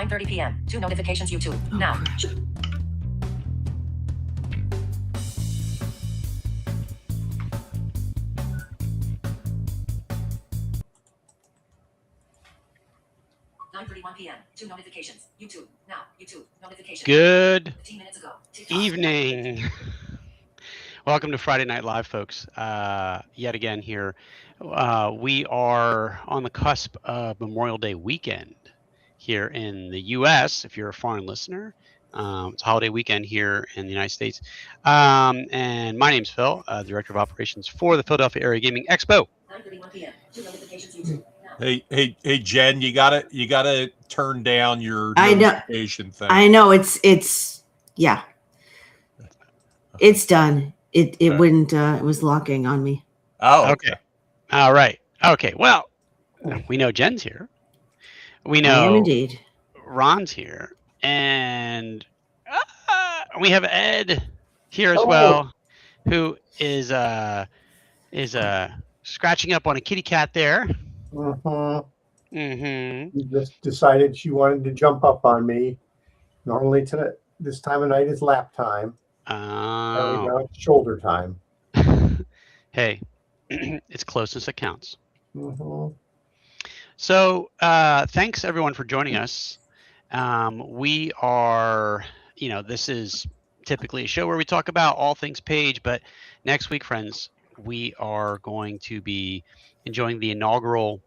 9:30 p.m. 2 notifications YouTube. Now. p.m. 2 notifications. YouTube. Now. YouTube. Notifications. Good 15 minutes ago. evening. Welcome to Friday Night Live, folks. Yet again here. We are on the cusp of Memorial Day weekend here in the U.S. If you're a foreign listener, it's a holiday weekend here in the United States. And my name's Phil, Director of Operations for the Philadelphia Area Gaming Expo. 9:31 p.m. 2 notifications YouTube. Hey, Jen, you gotta turn down your notification thing. I know it's yeah. It's done. It wouldn't. It was locking on me. Oh, okay. All right. Okay. Well, we know Jen's here. We know I am indeed. Ron's here, and we have Ed here as well, who is scratching up on a kitty cat there. She just decided she wanted to jump up on me. Normally this time of night is lap time. Now it's shoulder time. Hey, it's closest that counts. So thanks everyone for joining us. We are, this is typically a show where we talk about all things Page, but next week, friends, we are going to be enjoying the inaugural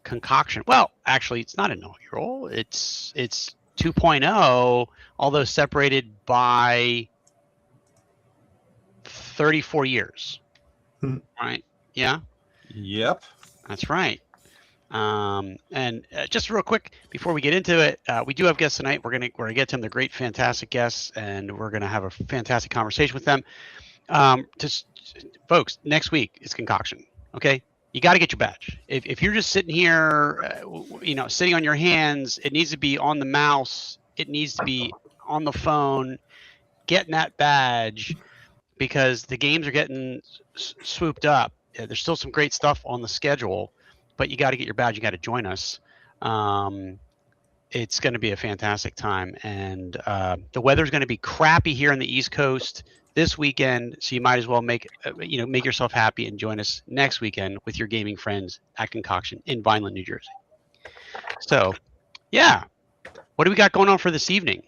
concoction. Well, actually, it's not inaugural. It's 2.0, although separated by 34 years. Right? Yeah. Yep. That's right. And just real quick before we get into it, we do have guests tonight. We're gonna get to them. They're great, fantastic guests, and we're gonna have a fantastic conversation with them. Just folks, next week is concoction. Okay, you got to get your badge. If you're just sitting here, sitting on your hands, it needs to be on the mouse. It needs to be on the phone. Getting that badge because the games are getting swooped up. There's still some great stuff on the schedule, but you got to get your badge. You got to join us. It's going to be a fantastic time, and the weather's going to be crappy here on the East Coast this weekend, so you might as well make yourself happy and join us next weekend with your gaming friends at Concoction in Vineland, New Jersey. So, yeah, what do we got going on for this evening?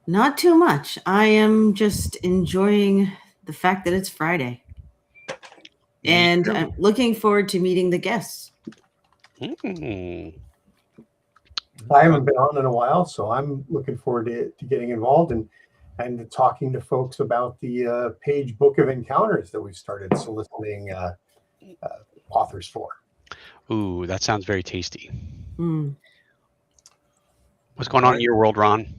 Not too much. I am just enjoying the fact that it's Friday. And I'm looking forward to meeting the guests. I haven't been on in a while, so I'm looking forward to getting involved and talking to folks about the Page Book of Encounters that we've started soliciting authors for. Ooh, that sounds very tasty. What's going on in your world, Ron?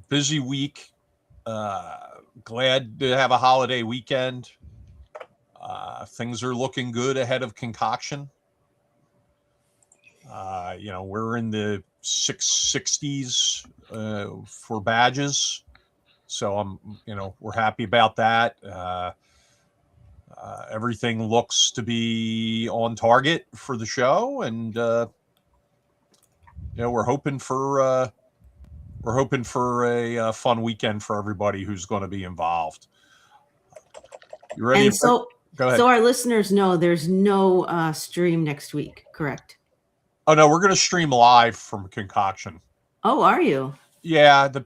Busy week. Glad to have a holiday weekend. Things are looking good ahead of concoction. We're in the 660s for badges, so we're happy about that. Everything looks to be on target for the show, and we're hoping for a fun weekend for everybody who's going to be involved. You ready? And so our listeners know there's no stream next week, correct? Oh no, we're going to stream live from Concoction. Oh, are you? Yeah, the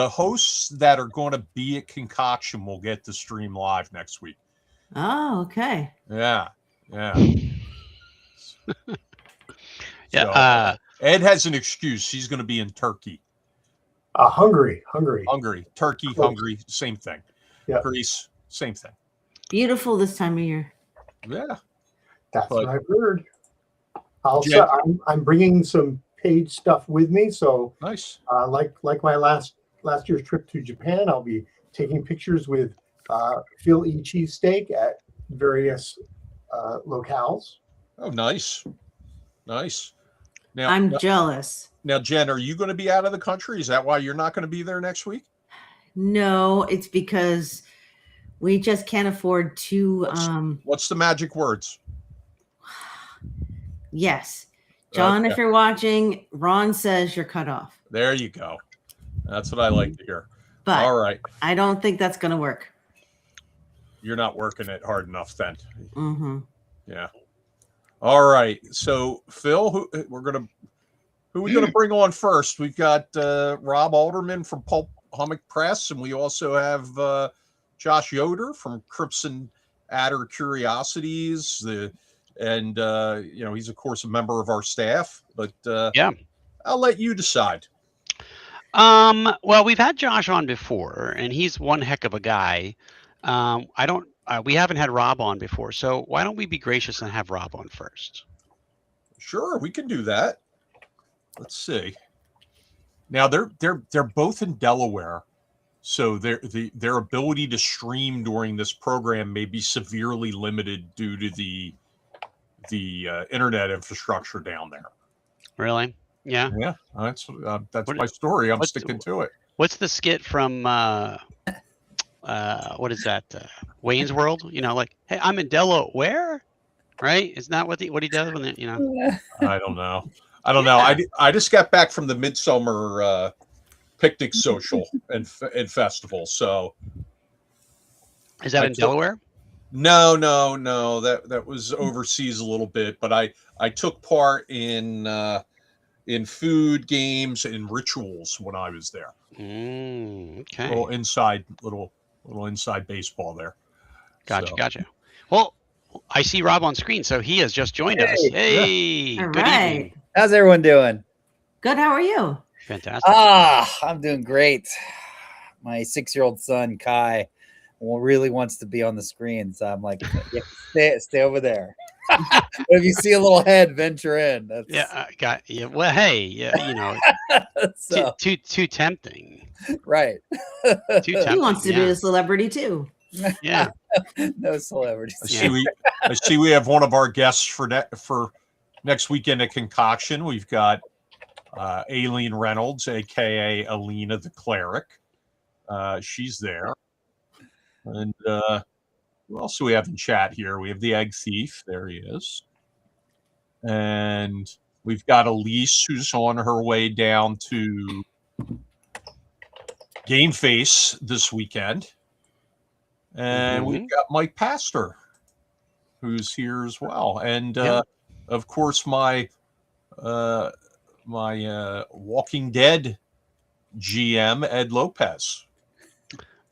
hosts that are going to be at Concoction will get to stream live next week. Oh, okay. Yeah. Yeah. Ed has an excuse. He's going to be in Turkey. Hungary. Turkey, Hungary, same thing. Yeah. Greece, same thing. Beautiful this time of year. Yeah. That's what I've heard. I'm bringing some Page stuff with me. So nice. Like my last year's trip to Japan, I'll be taking pictures with Phil E. Cheesesteak at various locales. Oh, nice. Now, I'm jealous. Now, Jen, are you going to be out of the country? Is that why you're not going to be there next week? No, it's because We just can't afford to. What's the magic words? Yes, John, Okay. if you're watching, Ron says you're cut off. There you go. That's what I like to hear. But All right. I don't think that's going to work. You're not working it hard enough then. Mm-hmm. Yeah. All right. So Phil, who are we gonna bring on first? We've got Rob Alderman from Pulp Hummock Press, and we also have Josh Yoder from Crimson Adder Curiousities. He's of course a member of our staff, but Yeah. I'll let you decide. Well, we've had Josh on before, and he's one heck of a guy. We haven't had Rob on before, so why don't we be gracious and have Rob on first? Sure, we can do that. Let's see. Now they're both in Delaware, so their ability to stream during this program may be severely limited due to the internet infrastructure down there. Really? Yeah. Yeah, that's my story. I'm sticking to it. What's the skit from what is that? Wayne's World? Like, hey, I'm in Delaware, right? Isn't that what he does when I don't know. I just got back from the Midsummer picnic social and festival. So is that in Delaware? No. That was overseas a little bit, but I took part in food, games, and rituals when I was there. Okay. Little inside baseball there. Gotcha. Well, I see Rob on screen, so he has just joined us. Hey, All good right. evening. How's everyone doing? Good. How are you? Fantastic. I'm doing great. My 6-year-old son Kai really wants to be on the screen, so I'm like, stay over there. But if you see a little head, venture in. Well, hey, so, too tempting. Right. Too tempting. He wants to be a celebrity too. Yeah. No celebrities. I see we have one of our guests for next weekend at Concoction. We've got Aileen Reynolds, aka Alina the Cleric. She's there. And who else do we have in chat here? We have the Egg Thief. There he is. And we've got Elise, who's on her way down to Game Face this weekend. And we've got Mike Pastor, who's here as well. And of course, my Walking Dead GM, Ed Lopez.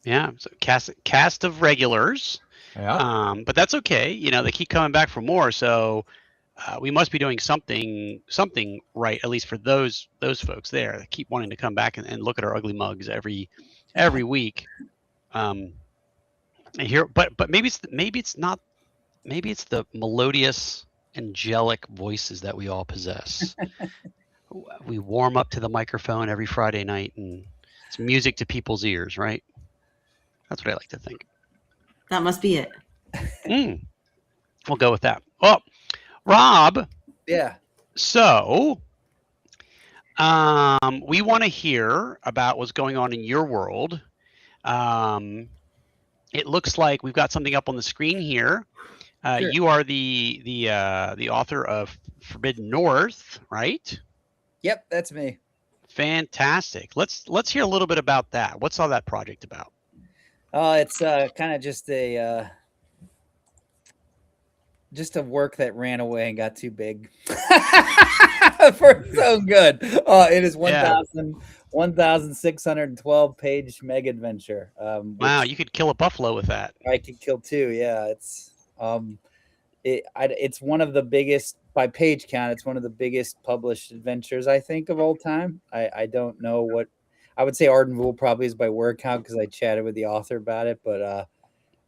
Yeah. So cast of regulars. Yeah. But that's okay. They keep coming back for more. So we must be doing something right, at least for those folks there that keep wanting to come back and look at our ugly mugs every week. And here, but maybe it's the melodious, angelic voices that we all possess. We warm up to the microphone every Friday night, and it's music to people's ears, right? That's what I like to think. That must be it. We'll go with that. Well, Rob. Yeah. So, we want to hear about what's going on in your world. It looks like we've got something up on the screen here. Sure. You are the author of Forbidden North, right? Yep, that's me. Fantastic. Let's hear a little bit about that. What's all that project about? It's kind of just a work that ran away and got too big for its own good. It is 1,612 page mega adventure. Wow, you could kill a buffalo with that. I could kill two. Yeah, it's one of the biggest by page count. It's one of the biggest published adventures I think of all time. I don't know what I would say. Ardenvool probably is by word count because I chatted with the author about it, but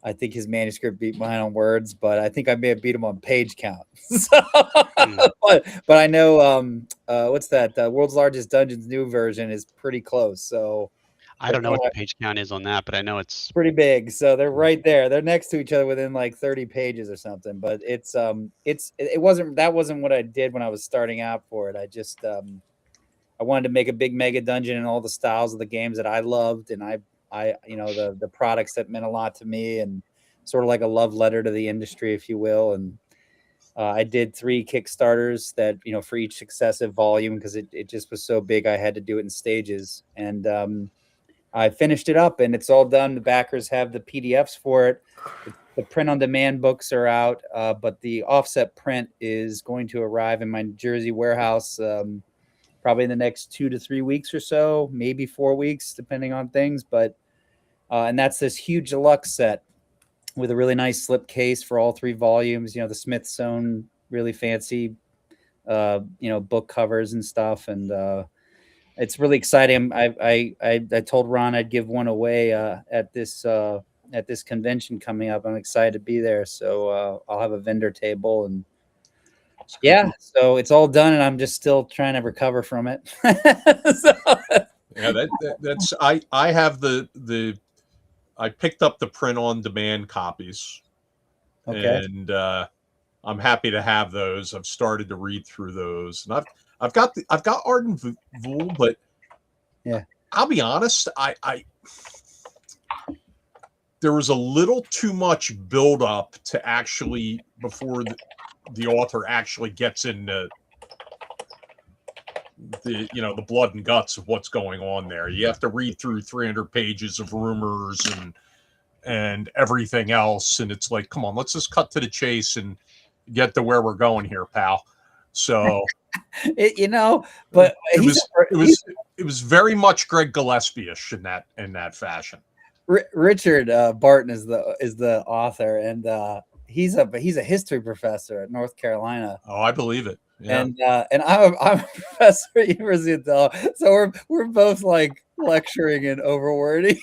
I think his manuscript beat mine on words, but I think I may have beat him on page count. But I know what's that? World's Largest Dungeons new version is pretty close. So I don't know what the page count is on that, but I know it's pretty big. So they're right there. They're next to each other within like 30 pages or something. But it wasn't what I did when I was starting out for it. I just I wanted to make a big mega dungeon in all the styles of the games that I loved, and I the products that meant a lot to me, and sort of like a love letter to the industry, if you will. And I did 3 Kickstarters that, for each successive volume, because it just was so big. I had to do it in stages. And I finished it up, and it's all done. The backers have the PDFs for it. The print-on-demand books are out, but the offset print is going to arrive in my Jersey warehouse probably in the next 2 to 3 weeks or so, maybe 4 weeks, depending on things. But and that's this huge deluxe set with a really nice slip case for all 3 volumes. The Smithsonian really fancy, book covers and stuff, and it's really exciting. I told Ron I'd give one away at this convention coming up. I'm excited to be there, so I'll have a vendor table, and so it's all done, and I'm just still trying to recover from it. Yeah, that's I have I picked up the print on demand copies, Okay. and I'm happy to have those. I've started to read through those, and I've got Arden Vool, but yeah, I'll be honest, I there was a little too much build up to actually before the author actually gets into the blood and guts of what's going on there. You have to read through 300 pages of rumors and everything else, and it's like, come on, let's just cut to the chase and get to where we're going here, pal. So but it was very much Greg Gillespie-ish in that fashion. Richard Barton is the author, and he's a history professor at North Carolina. Oh, I believe it. Yeah. And I'm a professor at University of Delaware, so we're both like lecturing and overwording.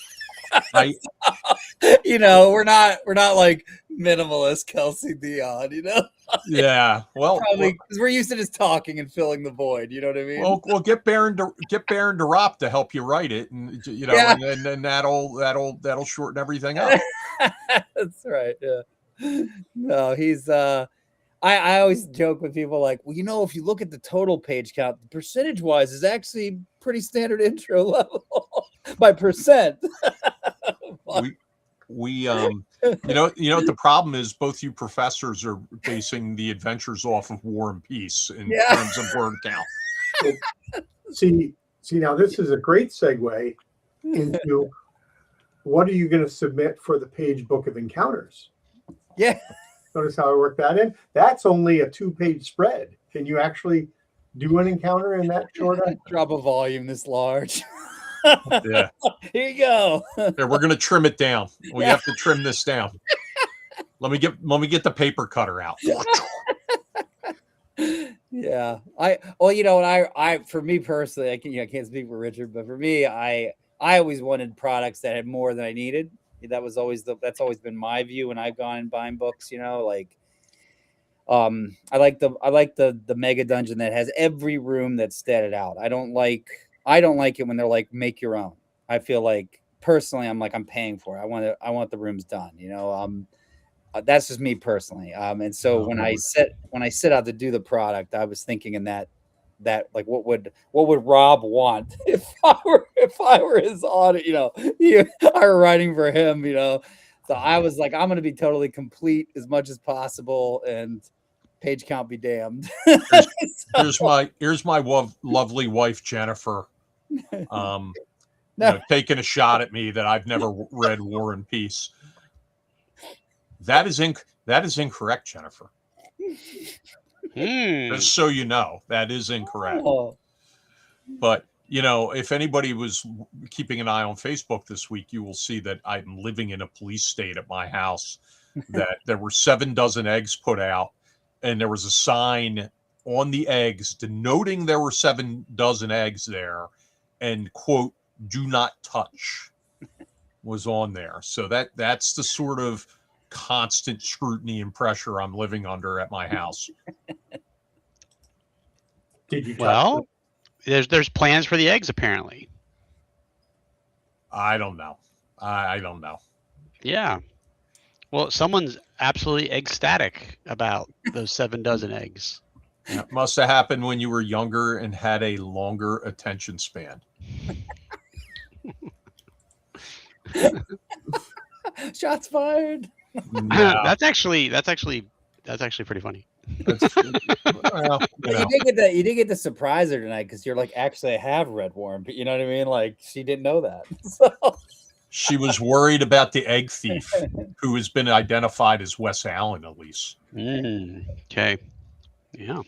We're not like minimalist Kelsey Dion, Yeah, well, probably because we're used to just talking and filling the void. You know what I mean? Well, get Baron DeRop to help you write it, and and then that'll shorten everything up. That's right. Yeah. No, he's I always joke with people like, well, if you look at the total page count, percentage wise is actually pretty standard intro level by percent. we the problem is both you professors are basing the adventures off of War and Peace in terms of word count. See, now this is a great segue into what are you going to submit for the Page Book of Encounters? Yeah. Notice how I worked that in? That's only a 2-page spread. Can you actually do an encounter in that short? Drop a volume this large. Yeah. Here you go. Here, we're gonna trim it down. We have to trim this down. Let me get the paper cutter out. Yeah. I for me personally, I can't speak for Richard, but for me, I always wanted products that had more than I needed. That's always been my view when I've gone and buying books. I like the mega dungeon that has every room that's statted out. I don't like it when they're like, make your own. I feel like personally, I'm paying for it. I want the rooms done. That's just me personally. And so when I set out to do the product, I was thinking in that like, what would Rob want if I were his auditor, I were writing for him, so I was like, I'm going to be totally complete as much as possible, and page count be damned. Here's my lovely wife, Jennifer, taking a shot at me that I've never read War and Peace. That is incorrect, Jennifer. Just so you know, that is incorrect. Oh. But if anybody was keeping an eye on Facebook this week, you will see that I'm living in a police state at my house. That there were 7 dozen eggs put out, and there was a sign on the eggs denoting there were 7 dozen eggs there, and quote, "Do not touch," was on there. So that's the sort of constant scrutiny and pressure I'm living under at my house. Did you? Well, there's plans for the eggs apparently. I don't know. I don't know. Yeah. Well, someone's absolutely ecstatic about those 7 dozen eggs. It must have happened when you were younger and had a longer attention span. Shots fired. No, That's actually pretty funny. that's, well, But you did get to surprise her tonight because you're like, actually, I have red worm, but you know what I mean? Like, she didn't know that. So she was worried about the egg thief, who has been identified as Wes Allen, Elise. Okay. Yeah.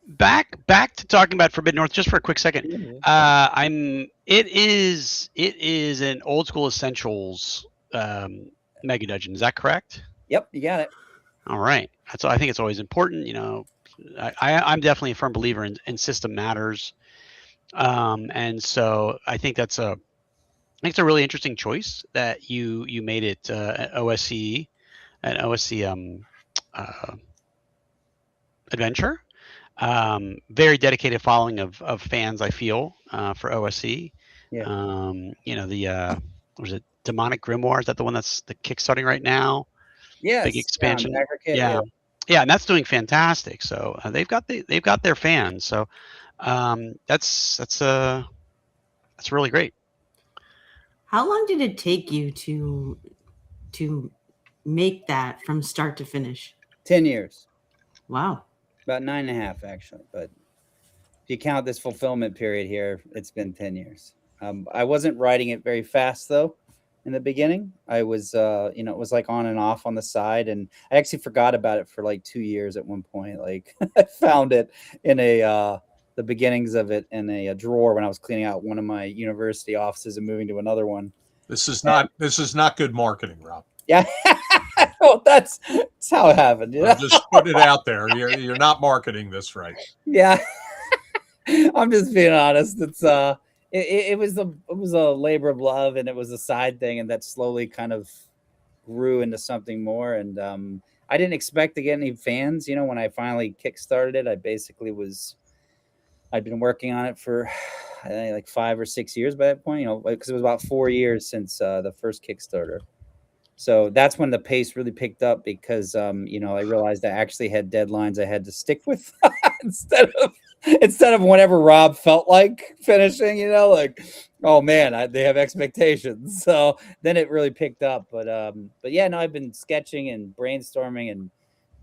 Back to talking about Forbidden North just for a quick second. It is an old school essentials mega dungeon. Is that correct? Yep, you got it. All right. So I think it's always important. I'm definitely a firm believer in system matters. And so I think it's a really interesting choice that you made it OSC, an OSC adventure. Very dedicated following of fans, I feel, for OSC. Yeah. Was it Demonic Grimoire? Is that the one that's the kickstarting right now? Yes. Big expansion. Yeah. Yeah, and that's doing fantastic. So they've got their fans. So that's really great. How long did it take you to make that from start to finish? 10 years. Wow. About 9.5 actually, but if you count this fulfillment period here, it's been 10 years. I wasn't writing it very fast though. In the beginning, I was, it was like on and off on the side, and I actually forgot about it for like 2 years at one point. Like I found it in the beginnings of it in a drawer when I was cleaning out one of my university offices and moving to another one. This is not good marketing, Rob. Yeah, well, that's how it happened. You know? Just put it out there. You're not marketing this right. Yeah, I'm just being honest. It's it was a labor of love, and it was a side thing, and that slowly kind of grew into something more. And I didn't expect to get any fans. When I finally kickstarted it, I'd been working on it for I think like 5 or 6 years by that point. Because it was about 4 years since the first Kickstarter. So that's when the pace really picked up because I realized I actually had deadlines I had to stick with instead of whenever Rob felt like finishing, like, oh man, they have expectations. So then it really picked up. But yeah, no, I've been sketching and brainstorming and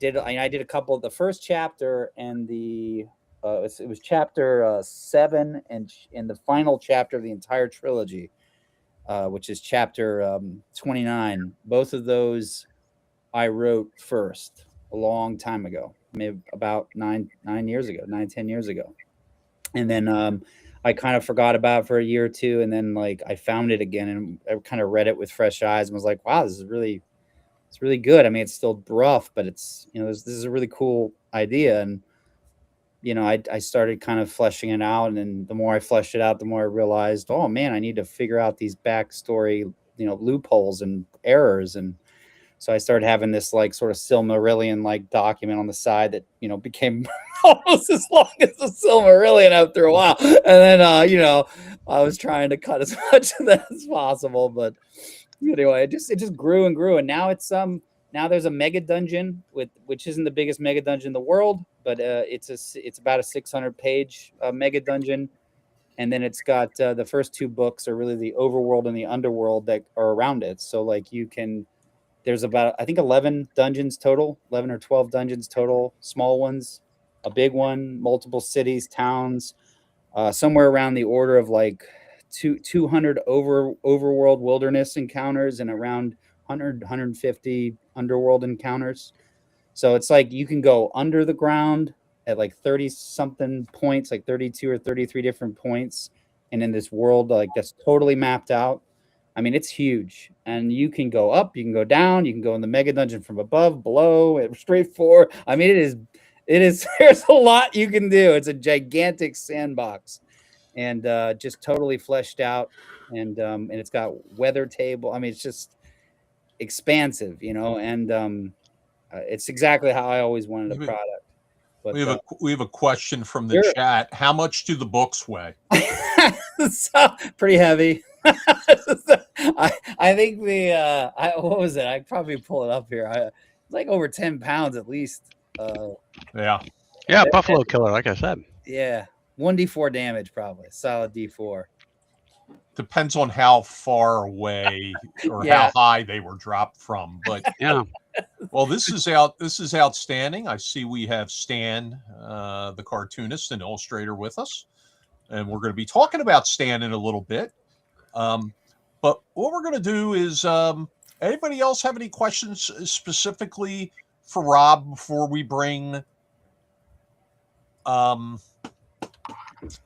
I did a couple of the first chapter and it was chapter 7 and the final chapter of the entire trilogy, which is chapter 29. Both of those I wrote first a long time ago, maybe about 10 years ago. And then I kind of forgot about it for a year or two. And then like I found it again and I kind of read it with fresh eyes and was like, wow, it's really good. I mean, it's still rough, but it's, this is a really cool idea. And, I started kind of fleshing it out. And the more I fleshed it out, the more I realized, oh man, I need to figure out these backstory, loopholes and errors. And so I started having this like sort of Silmarillion like document on the side that, became almost as long as the Silmarillion after a while. And then, I was trying to cut as much of that as possible. But anyway, it just grew and grew. And now it's now there's a mega dungeon which isn't the biggest mega dungeon in the world, but it's about a 600-page mega dungeon. And then it's got the first 2 books are really the overworld and the underworld that are around it. So like there's about, I think 11 dungeons total, 11 or 12 dungeons total, small ones, a big one, multiple cities, towns, somewhere around the order of like 200 overworld wilderness encounters and around 150 underworld encounters. So it's like you can go under the ground at like 30 something points, like 32 or 33 different points. And in this world, like that's totally mapped out. I mean, it's huge, and you can go up, you can go down, you can go in the mega dungeon from above, below, straight forward. I mean, it is, there's a lot you can do. It's a gigantic sandbox and just totally fleshed out. And it's got weather table. I mean, it's just expansive, and it's exactly how I always wanted a product. But we have a question from the Sure. chat. How much do the books weigh? So, pretty heavy. I think what was it? I probably pull it up here. It's like over 10 pounds at least. Yeah. Buffalo Killer, like I said. Yeah, 1d4 damage, probably solid D4. depends on how far away or Yeah. how high they were dropped from. But Yeah. well, this is outstanding. I see we have Stan, the cartoonist and illustrator, with us, and we're going to be talking about Stan in a little bit. But what we're going to do is, anybody else have any questions specifically for Rob before we bring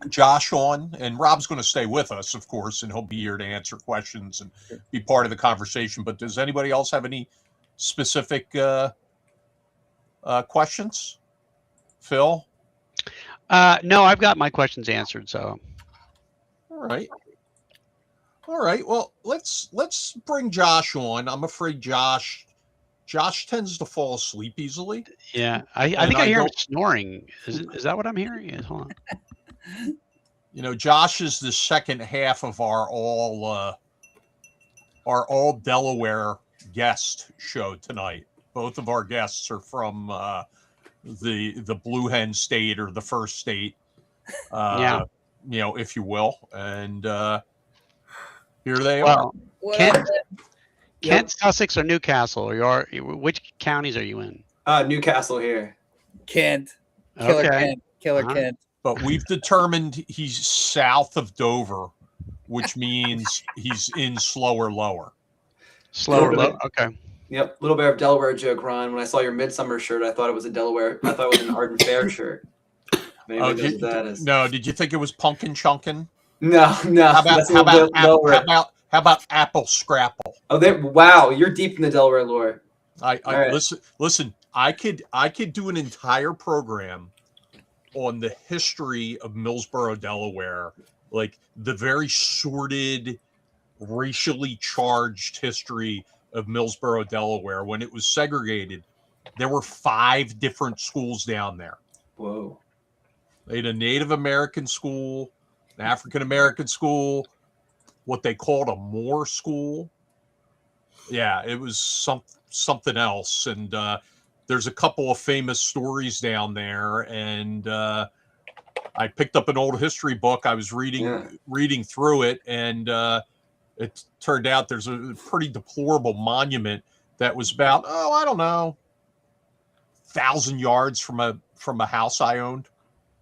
Josh on? And Rob's going to stay with us, of course, and he'll be here to answer questions and be part of the conversation. But does anybody else have any specific questions? Phil? No, I've got my questions answered. So. All right. Well, let's bring Josh on. I'm afraid Josh tends to fall asleep easily. Yeah, I think I hear him snoring. Is that what I'm hearing? Yeah, hold on. Josh is the second half of our all Delaware guest show tonight. Both of our guests are from the Blue Hen State, or the first state, Yeah. If you will, and here they are. Kent, Sussex, or Newcastle? Which counties are you in? Newcastle here. Kent. Killer Okay. Kent. Killer Kent. But we've determined he's south of Dover, which means he's in slower lower. Slower low. Okay. Yep, little bit of Delaware joke, Ron. When I saw your Midsummer shirt, I thought it was I thought it was an Arden Fair shirt. Maybe knows what that is. No, did you think it was Pumpkin Chunkin'? No. How about Apple Scrapple? Oh, wow, you're deep in the Delaware lore. Listen. I could do an entire program on the history of Millsboro, Delaware, like the very sordid, racially charged history of Millsboro, Delaware. When it was segregated, there were 5 different schools down there. Whoa. They had a Native American school, an African American school, what they called a Moore school. Yeah, it was something else. And there's a couple of famous stories down there. And I picked up an old history book. I was reading through it, and it turned out there's a pretty deplorable monument that was about, I don't know, 1,000 yards from a house I owned.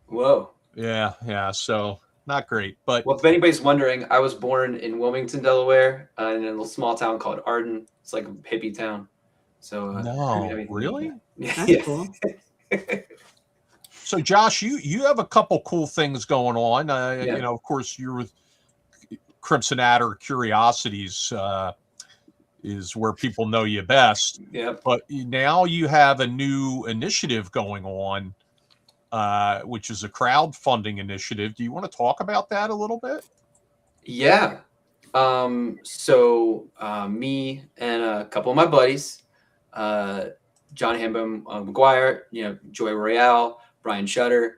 Whoa. Yeah. So not great. But well, if anybody's wondering, I was born in Wilmington, Delaware, in a little small town called Arden. It's like a hippie town. So no, really? That's cool. So Josh, you have a couple cool things going on. Of course, you're with Crimson Adder Curiousities, is where people know you best. Yep. But now you have a new initiative going on, which is a crowdfunding initiative. Do you want to talk about that a little bit? Yeah. So me and a couple of my buddies, John Hambum McGuire, Joy Royale, Brian Shutter,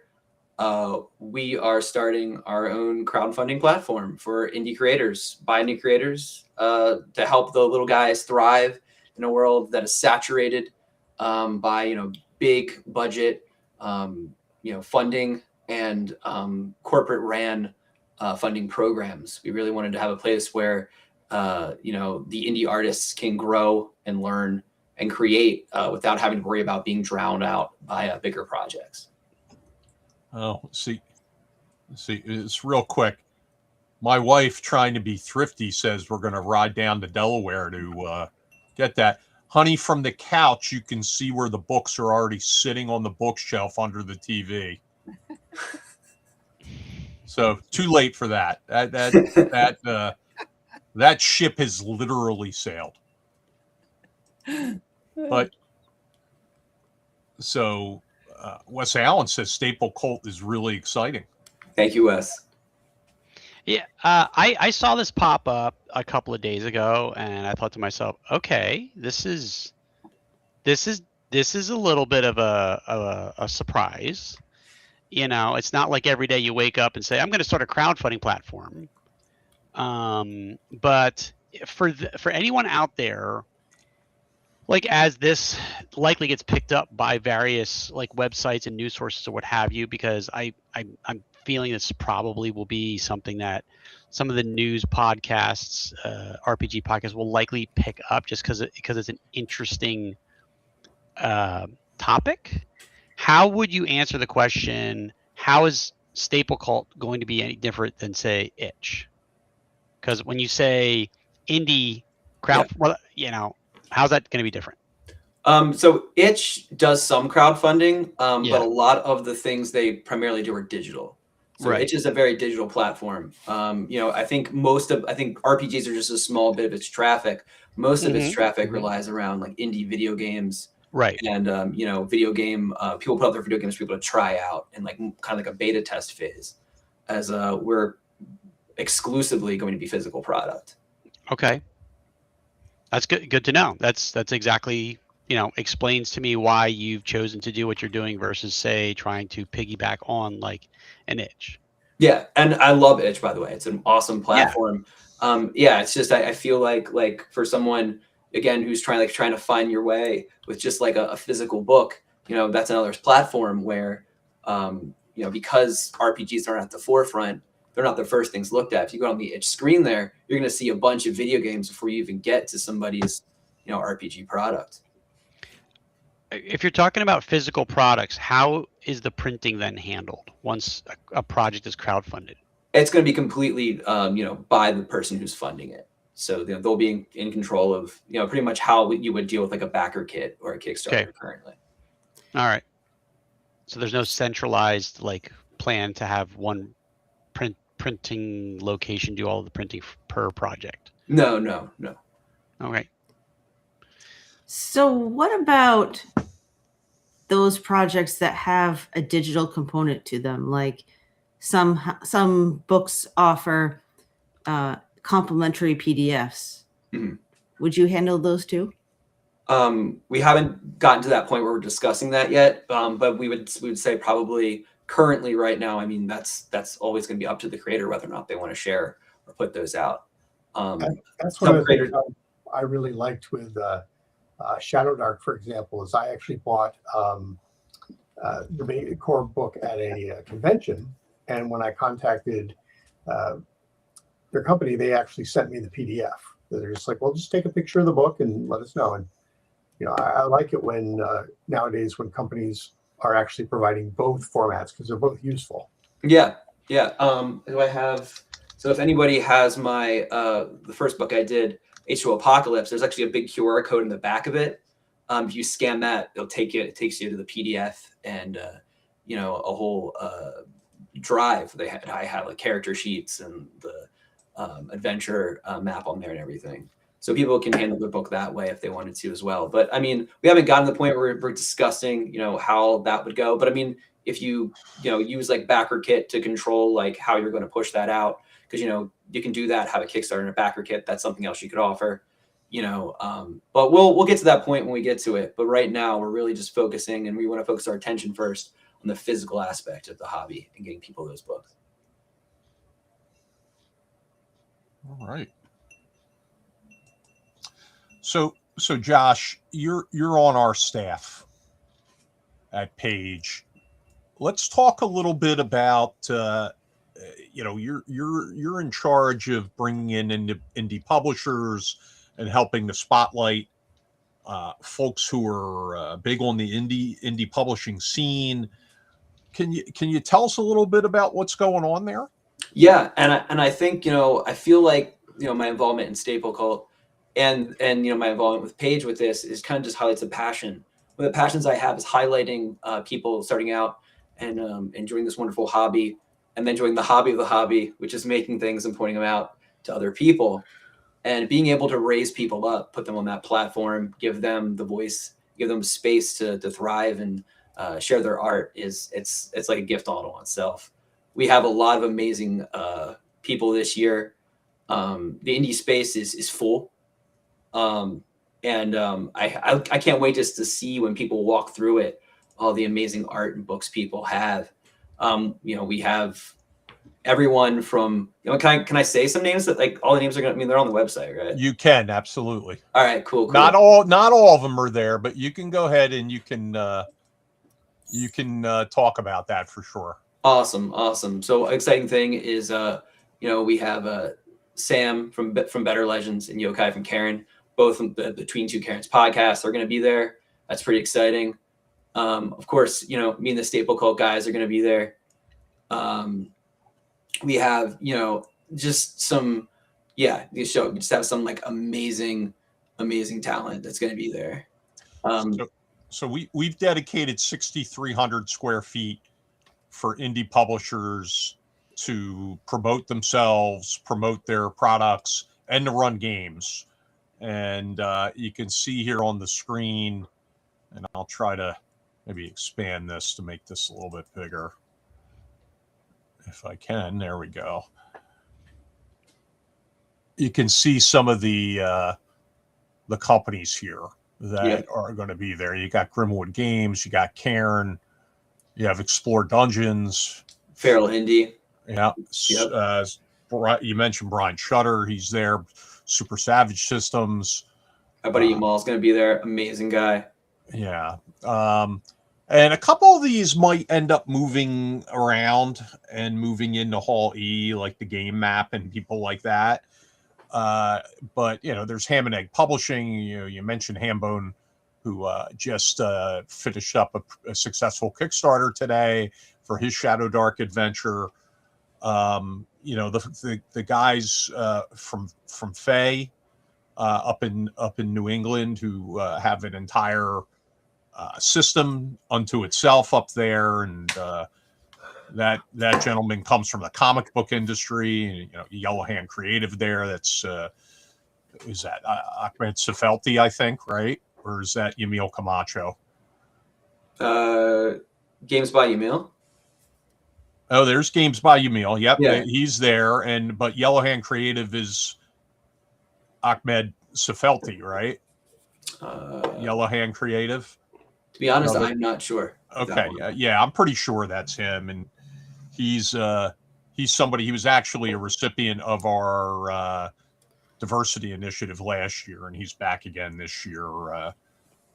we are starting our own crowdfunding platform for indie creators, by indie creators, to help the little guys thrive in a world that is saturated by big budget funding and corporate ran funding programs. We really wanted to have a place where the indie artists can grow and learn and create without having to worry about being drowned out by bigger projects. Oh, see, it's real quick. My wife, trying to be thrifty, says we're going to ride down to Delaware to get that. Honey, from the couch, you can see where the books are already sitting on the bookshelf under the TV. So too late for that. That ship has literally sailed. But so Wes Allen says Staple Cult is really exciting. Thank you, Wes. Yeah, I saw this pop up a couple of days ago, and I thought to myself, okay, this is a little bit of a surprise. It's not like every day you wake up and say, I'm going to start a crowdfunding platform. But for anyone out there, like, as this likely gets picked up by various like websites and news sources or what have you, because I'm feeling this probably will be something that some of the news podcasts, RPG podcasts, will likely pick up just because it's an interesting topic. How would you answer the question? How is Staple Cult going to be any different than, say, Itch? Because when you say indie crowd, well, how's that going to be different? So Itch does some crowdfunding, Yeah. but a lot of the things they primarily do are digital. So Right. Itch is a very digital platform. I think RPGs are just a small bit of its traffic. Most of its traffic relies around like indie video games. Right. And video game people put out their video games for people to try out and like kind of like a beta test phase, as we're exclusively going to be physical product. Okay. That's good to know. That's exactly, explains to me why you've chosen to do what you're doing versus, say, trying to piggyback on like an Itch. Yeah, and I love Itch, by the way. It's an awesome platform. It's just I feel like for someone again who's trying to find your way with just like a physical book, that's another platform where because RPGs aren't at the forefront, they're not the first things looked at. If you go on the Itch screen there, you're going to see a bunch of video games before you even get to somebody's RPG product. If you're talking about physical products, how is the printing then handled once a project is crowdfunded? It's going to be completely by the person who's funding it. So they'll be in control of pretty much how you would deal with like a backer kit or a Kickstarter currently. All right. So there's no centralized like plan to have one printing location do all of the printing per project. No. Okay. So what about those projects that have a digital component to them? Like some books offer complimentary PDFs. Mm-hmm. Would you handle those too? We haven't gotten to that point where we're discussing that yet, but we would say probably currently right now. I mean, that's always going to be up to the creator whether or not they want to share or put those out. That's one of the things I really liked with Shadow Dark, for example, is I actually bought the main core book at a convention, and when I contacted their company, they actually sent me the PDF. They're just like, well, just take a picture of the book and let us know. And I like it when nowadays when companies are actually providing both formats because they're both useful. Yeah. Do I have? So if anybody has my the first book I did, H2O Apocalypse, there's actually a big QR code in the back of it. If you scan that, it takes you to the PDF and a whole drive. I had like character sheets and the adventure map on there and everything. So people can handle their book that way if they wanted to as well. But I mean, we haven't gotten to the point where we're discussing, how that would go. But I mean, if you, use like backer kit to control like how you're going to push that out, because, you can do that, have a Kickstarter and a backer kit. That's something else you could offer, but we'll get to that point when we get to it. But right now we're really just focusing, and we want to focus our attention first on the physical aspect of the hobby and getting people those books. All right. So Josh, you're on our staff at Page. Let's talk a little bit about you're in charge of bringing in indie publishers and helping to spotlight folks who are big on the indie publishing scene. Can you tell us a little bit about what's going on there? Yeah, and I think I feel like my involvement in Staple Cult and my involvement with Page with this is kind of just highlights a passion. One of the passions I have is highlighting people starting out and enjoying this wonderful hobby, and then enjoying the hobby of the hobby, which is making things and pointing them out to other people, and being able to raise people up, put them on that platform, give them the voice, give them space to thrive and share their art. It's like a gift all to oneself. We have a lot of amazing people this year. The indie space is full. I can't wait just to see when people walk through it, all the amazing art and books people have. We have everyone from, can I say some names that like all the names are going to, they're on the website, right? You can, absolutely. All right, cool. Not all of them are there, but you can go ahead and you can talk about that for sure. Awesome. So exciting thing is, we have Sam from Better Legends and Yokai from Karen, both from the Between Two Karens podcast are going to be there. That's pretty exciting. Of course, me and the Staple Cult guys are going to be there. We have, just some, the show. We just have some like amazing talent that's going to be there. So we've dedicated 6,300 square feet for indie publishers to promote themselves, promote their products, and to run games. And you can see here on the screen, and I'll try to maybe expand this to make this a little bit bigger. If I can, there we go. You can see some of the companies here that are going to be there. You got Grimwood Games, you got Cairn, you have Explore Dungeons, Feral Indie. Yeah. Yep. You mentioned Brian Shutter. He's there. Super Savage Systems. My buddy Yamal's going to be there. Amazing guy. Yeah. And a couple of these might end up moving around and moving into Hall E, like the Game Map and people like that. But there's Ham and Egg Publishing. You mentioned Hambone, who just finished up a successful Kickstarter today for his Shadow Dark adventure. The guys from Fay up in New England who have an entire system unto itself up there, and that gentleman comes from the comic book industry. Yellow Hand Creative there. That's is that Ahmed Safelti, I think, right? Or is that Yamil Camacho? Games by Yamil. Oh, there's Games by Yamil. Yep, yeah. He's there, but Yellow Hand Creative is Ahmed Safelti, right? Yellow Hand Creative. To be honest, I'm not sure. Okay, yeah, I'm pretty sure that's him, and he's somebody. He was actually a recipient of our diversity initiative last year, and he's back again this year,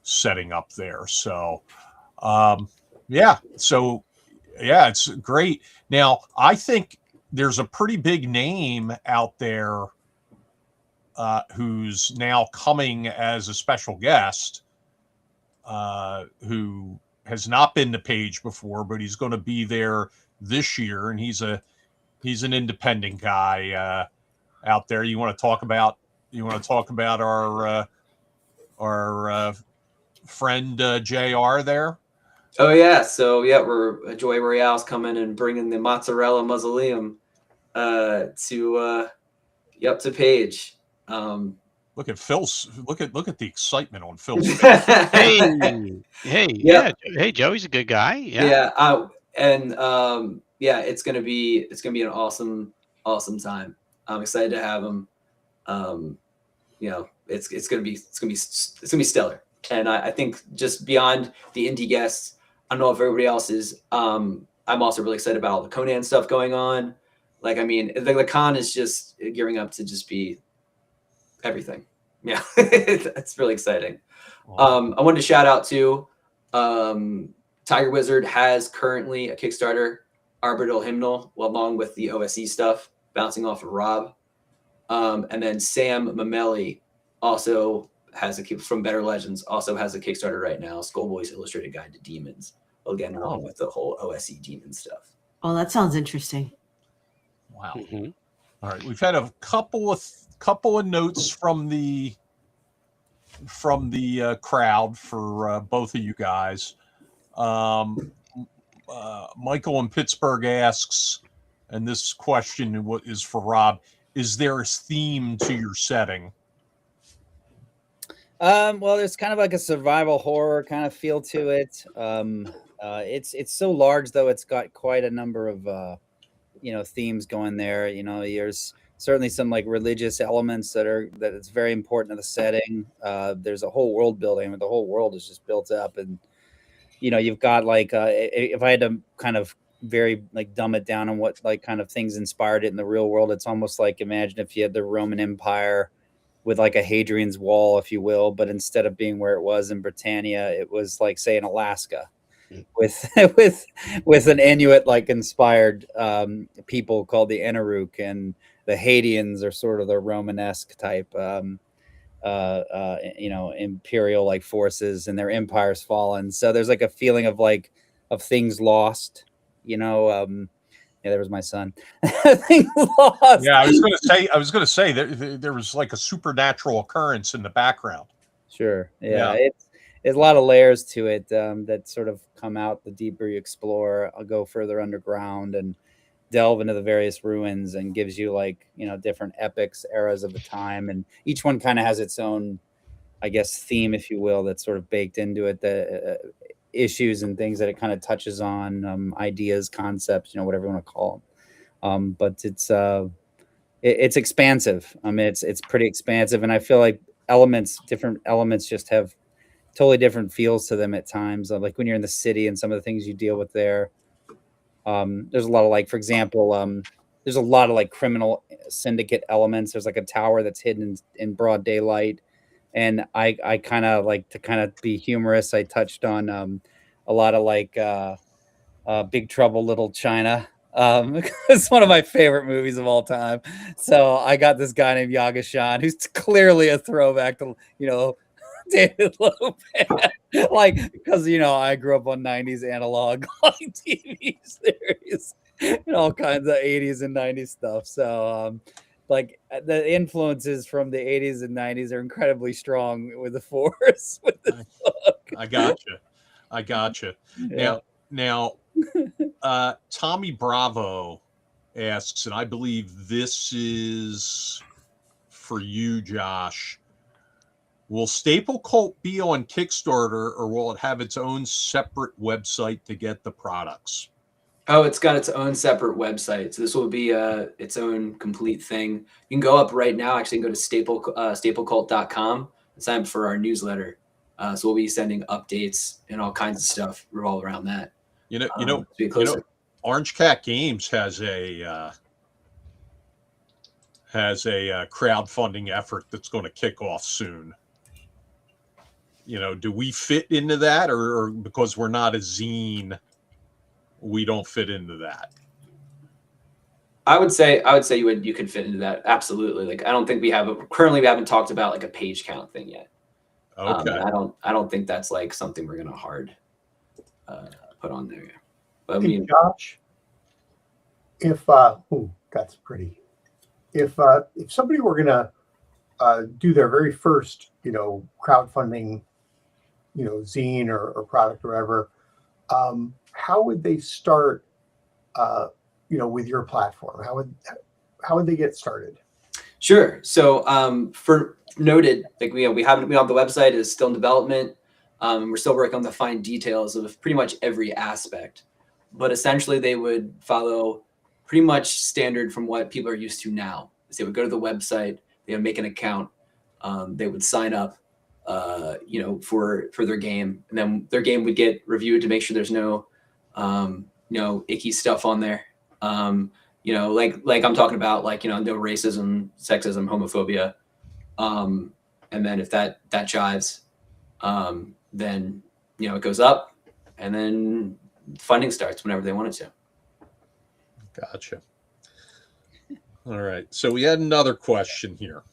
setting up there. So, it's great. Now, I think there's a pretty big name out there who's now coming as a special guest, who has not been to Page before, but he's going to be there this year, and he's an independent guy out there. You want to talk about our friend JR there? Oh yeah, so we're Joy Royale's coming and bringing the mozzarella mausoleum to Page. Look at Phil's. Look at the excitement on Phil's. Hey, Joey's a good guy. It's gonna be an awesome time. I'm excited to have him. It's gonna be stellar. And I think just beyond the indie guests, I don't know if everybody else is. I'm also really excited about all the Conan stuff going on. The con is just gearing up to just be everything. Yeah, it's really exciting. Wow. I wanted to shout out to Tiger Wizard has currently a Kickstarter, Arbitral Hymnal, along with the OSE stuff, bouncing off of Rob. And then Sam Mamelli also has from Better Legends, also has a Kickstarter right now, Skullboy's Illustrated Guide to Demons, again, along with the whole OSE demon stuff. Oh, that sounds interesting. Wow. Mm-hmm. All right, we've had a couple of notes from the crowd for both of you guys. Michael in Pittsburgh asks, and this question is for Rob: is there a theme to your setting? Well, there's kind of like a survival horror kind of feel to it. It's so large, though. It's got quite a number of themes going there. There's certainly some like religious elements that it's very important to the setting. There's a whole world building, the whole world is just built up, and you've got like if I had to kind of very like dumb it down on what like kind of things inspired it in the real world, it's almost like imagine if you had the Roman Empire with like a Hadrian's Wall, if you will, but instead of being where it was in Britannia, it was like say in Alaska. with with an Inuit like inspired people called the Inaruk, and the Haitians are sort of the Romanesque type imperial like forces, and their empire's fallen. So there's like a feeling of like of things lost, yeah, there was my son. Things lost. Yeah, I was gonna say there was like a supernatural occurrence in the background. Sure. Yeah. Yeah. It's a lot of layers to it that sort of come out the deeper you explore. I'll go further underground and delve into the various ruins, and gives you like, different epics, eras of the time. And each one kind of has its own, I guess, theme, if you will, that's sort of baked into it, the issues and things that it kind of touches on, ideas, concepts, whatever you want to call them. But it's expansive. I mean, it's pretty expansive, and I feel like different elements just have totally different feels to them at times. Like when you're in the city and some of the things you deal with there, there's a lot of like, for example, there's a lot of like criminal syndicate elements. There's like a tower that's hidden in broad daylight, and I kind of like to kind of be humorous. I touched on a lot of like Big Trouble Little China. It's one of my favorite movies of all time. So I got this guy named Yagashan, who's clearly a throwback to, David Lopez. Like, because, I grew up on 90s analog like TV series and all kinds of 80s and 90s stuff. So, like the influences from the 80s and 90s are incredibly strong with the Force. With the book. I gotcha. Yeah. Now, Tommy Bravo asks, and I believe this is for you, Josh. Will Staple Cult be on Kickstarter, or will it have its own separate website to get the products? Oh, it's got its own separate website. So this will be its own complete thing. You can go up right now. Actually, go to staplecult.com and sign up for our newsletter. So we'll be sending updates and all kinds of stuff all around that. Orange Cat Games has a crowdfunding effort that's going to kick off soon. Do we fit into that, or because we're not a zine, we don't fit into that? I would say you could fit into that. Absolutely. Like, I don't think we haven't talked about like a page count thing yet. Okay. I don't think that's like something we're going to hard put on there. But I mean, Josh, if that's pretty. If somebody were gonna do their very first, crowdfunding, zine or product or whatever, how would they start, with your platform? How would they get started? Sure. So for noted, like we have the website is still in development. We're still working on the fine details of pretty much every aspect. But essentially, they would follow pretty much standard from what people are used to now. So they would go to the website, they would make an account, they would sign up, for their game, and then their game would get reviewed to make sure there's no, icky stuff on there. Like I'm talking about, like, no racism, sexism, homophobia. And then if that jives, then, it goes up, and then funding starts whenever they want it to. Gotcha. All right. So we had another question here.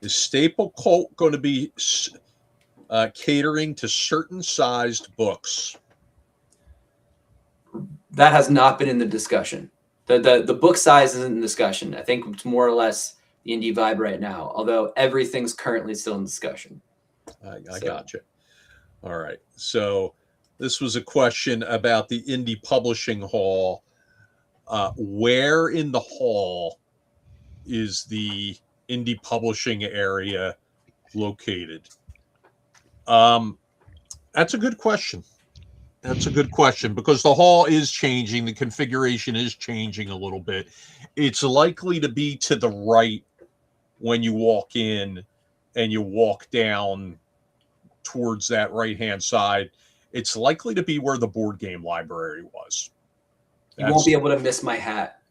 Is Staple Cult going to be catering to certain sized books? That has not been in the discussion. The book size isn't in discussion. I think it's more or less the indie vibe right now, although everything's currently still in discussion. I gotcha. All right. So this was a question about the indie publishing hall. Where in the hall is the indie publishing area located? That's a good question. Because the hall is changing. The configuration is changing a little bit. It's likely to be to the right when you walk in and you walk down towards that right-hand side. It's likely to be where the board game library was. You won't be able to miss my hat.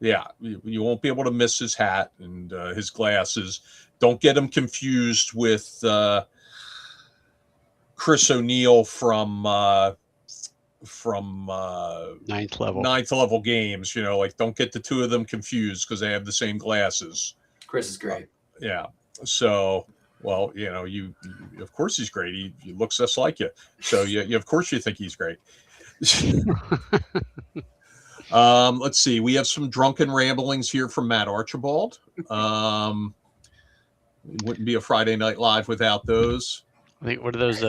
Yeah, you won't be able to miss his hat and his glasses. Don't get him confused with Chris O'Neill from Ninth level. ninth level games. Like don't get the two of them confused because they have the same glasses. Chris is great. Yeah. So, well, you of course he's great. He looks just like you. So you of course you think he's great. Let's see. We have some drunken ramblings here from Matt Archibald. It wouldn't be a Friday Night Live without those. I think what are those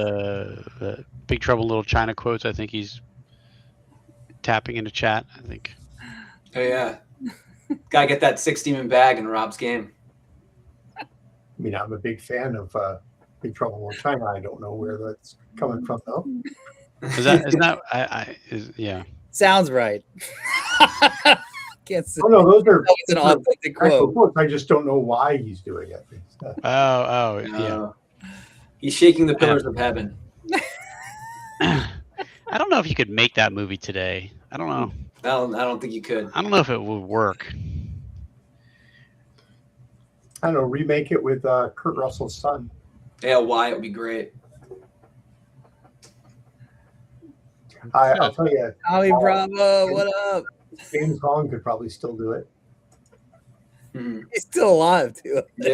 Big Trouble in Little China quotes? I think he's tapping into chat. I think. Oh yeah, gotta get that 6-demon bag in Rob's game. I mean, I'm a big fan of Big Trouble in Little China. I don't know where that's coming from though. Yeah. Sounds right. Can't say. Oh no, those are That was an authentic actual quote. quotes. I just don't know why he's doing it. Yeah. He's shaking the pillars of heaven. I don't know if you could make that movie today. I don't know. I don't think you could. I don't know if it would work. I don't know. Remake it with Kurt Russell's son. Yeah, why it would be great. I'll tell you, Tommy Bravo, what up? James Hong could probably still do it. Mhm. He's still alive too. Yeah.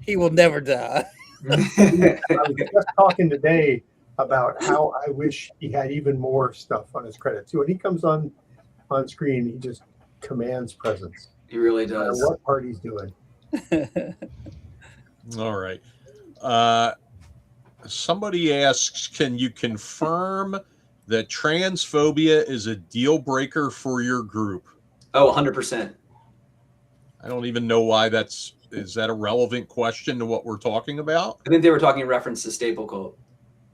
He will never die. I was just talking today about how I wish he had even more stuff on his credit too. When he comes on screen, he just commands presence. He really No matter does. what part he's doing. All right. Somebody asks, can you confirm that transphobia is a deal breaker for your group? Oh, 100%. I don't even know why is that a relevant question to what we're talking about? I think they were talking in reference to Staple Cult.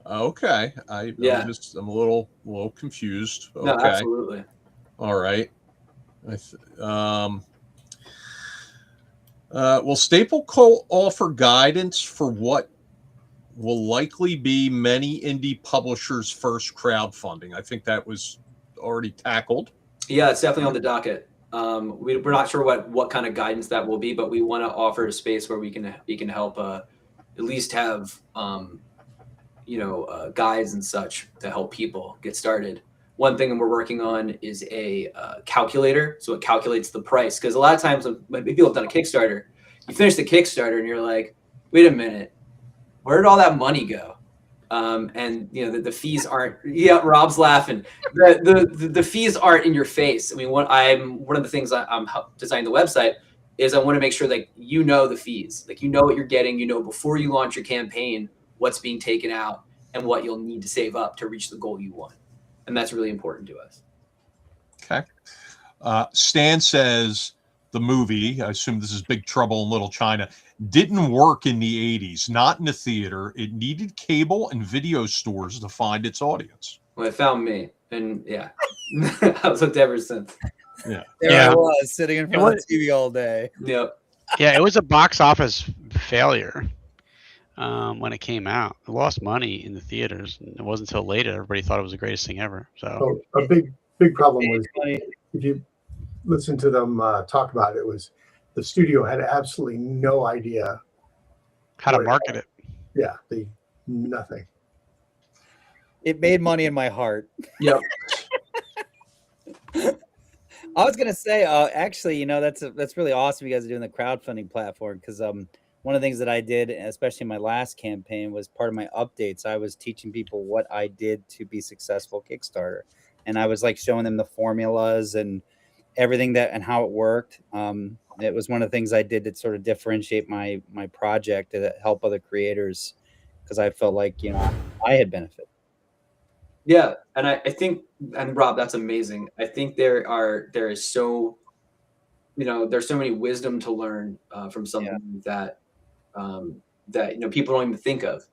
Okay. Yeah. I'm a little confused. Okay. No, absolutely. All right. Will Staple Cult offer guidance for what will likely be many indie publishers' first crowdfunding? I think that was already tackled. Yeah, it's definitely on the docket. We're not sure what kind of guidance that will be, but we want to offer a space where we can help at least have guides and such to help people get started. One thing we're working on is a calculator, so it calculates the price. Because a lot of times when people have done a Kickstarter, you finish the Kickstarter and you're like, wait a minute, where did all that money go? And the fees aren't. Yeah, Rob's laughing. The fees aren't in your face. I mean, one of the things I'm designing the website is I want to make sure that you know the fees, like you know what you're getting. Before you launch your campaign, what's being taken out and what you'll need to save up to reach the goal you want, and that's really important to us. Okay. Stan says the movie, I assume this is Big Trouble in Little China, didn't work in the 80s, not in the theater. It needed cable and video stores to find its audience. Well, it found me, and yeah, I was hooked ever since. Yeah. There I was sitting in front of the TV all day. Yep. Yeah, it was a box office failure when it came out. It lost money in the theaters. And it wasn't until later everybody thought it was the greatest thing ever. So A big problem was, if you listen to them talk about it, was the studio had absolutely no idea how to market it. Yeah, nothing. It made money in my heart. Yep. I was gonna say, actually, that's really awesome. You guys are doing the crowdfunding platform, because one of the things that I did, especially in my last campaign, was part of my updates. I was teaching people what I did to be successful Kickstarter, and I was like showing them the formulas and everything and how it worked. It was one of the things I did to sort of differentiate my project to help other creators, because I felt like I had benefit. Yeah, and I think, and Rob, that's amazing. I think there's so many wisdom to learn from something that people don't even think of.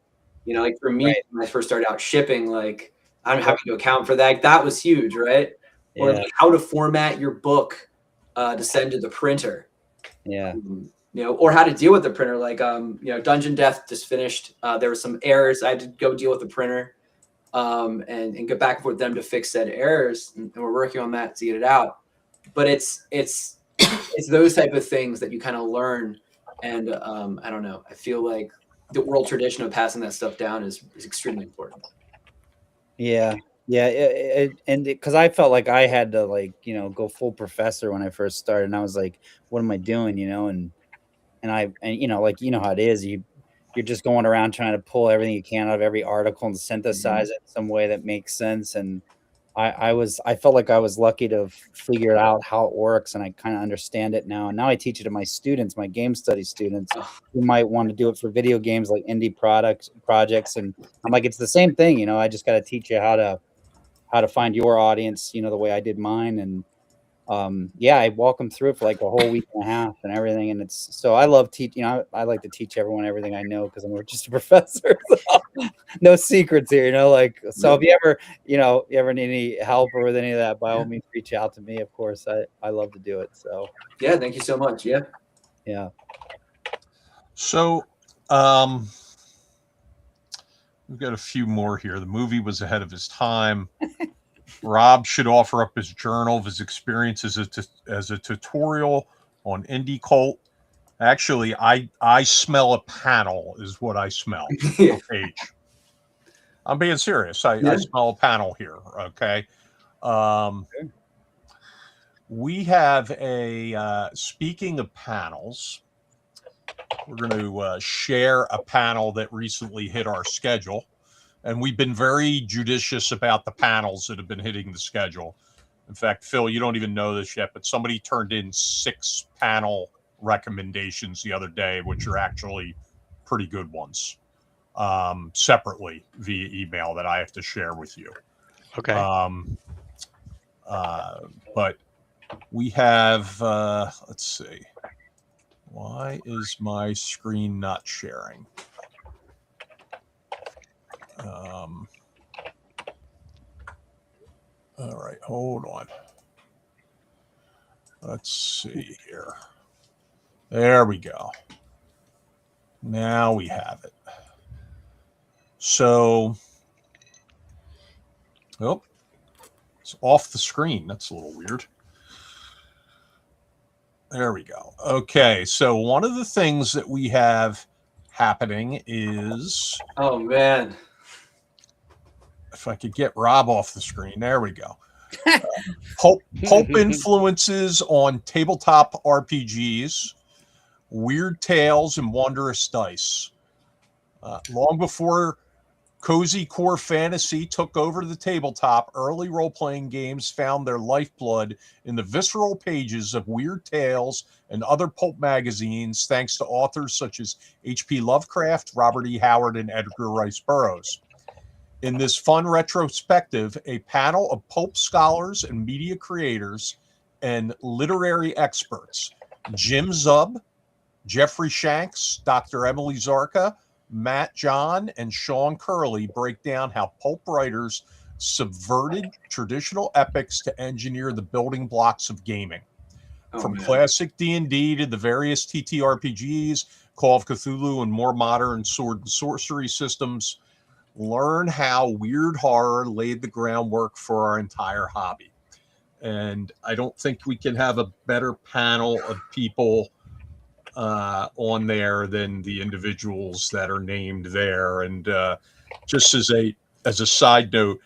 Like for me, Right. when I first started out shipping, like I'm having to account for that. That was huge, right? Or Yeah. like how to format your book to send to the printer. Yeah. Or how to deal with the printer. Like Dungeon Death just finished. There were some errors. I had to go deal with the printer. And get back and forth with them to fix said errors, and we're working on that to get it out. But it's those type of things that you kind of learn, and I don't know. I feel like the oral tradition of passing that stuff down is extremely important. Yeah. And because I felt like I had to, like, go full professor when I first started, and I was like, what am I doing? And like, how it is, you're just going around trying to pull everything you can out of every article and synthesize it in some way that makes sense. And I felt like I was lucky to figure out how it works, and I kind of understand it now. And now I teach it to my students, my game study students, who might want to do it for video games, like indie projects. And I'm like, it's the same thing, I just got to teach you how to find your audience, the way I did mine. And I walk them through it for like a whole week and a half and everything. And so I love teaching. I like to teach everyone everything I know, because I'm just a professor. So no secrets here, like. So if you ever need any help or with any of that, by all means, reach out to me. Of course, I love to do it. So yeah, thank you so much. Yeah. So, we've got a few more here. The movie was ahead of his time. Rob should offer up his journal of his experiences as a tutorial on indie cult. Actually, I smell a panel is what I smell. Page. I'm being serious. I smell a panel here. Okay. We have speaking of panels, we're going to share a panel that recently hit our schedule. And we've been very judicious about the panels that have been hitting the schedule. In fact, Phil, you don't even know this yet, but somebody turned in 6 panel recommendations the other day, which are actually pretty good ones, separately via email that I have to share with you. Okay. But we have, let's see. Why is my screen not sharing? All right, hold on. Let's see here. There we go. Now we have it. So, it's off the screen. That's a little weird. There we go. Okay, so one of the things that we have happening is... Oh, man. If I could get Rob off the screen. There we go. Pulp influences on tabletop RPGs, weird tales, and wondrous dice. Long before cozy core fantasy took over the tabletop, early role-playing games found their lifeblood in the visceral pages of weird tales and other pulp magazines, thanks to authors such as H.P. Lovecraft, Robert E. Howard, and Edgar Rice Burroughs. In this fun retrospective, a panel of pulp scholars and media creators and literary experts, Jim Zub, Jeffrey Shanks, Dr. Emily Zarka, Matt John, and Sean Curley break down how pulp writers subverted traditional epics to engineer the building blocks of gaming. From classic D&D to the various TTRPGs, Call of Cthulhu, and more modern sword and sorcery systems, learn how weird horror laid the groundwork for our entire hobby. And I don't think we can have a better panel of people on there than the individuals that are named there. And just as a side note,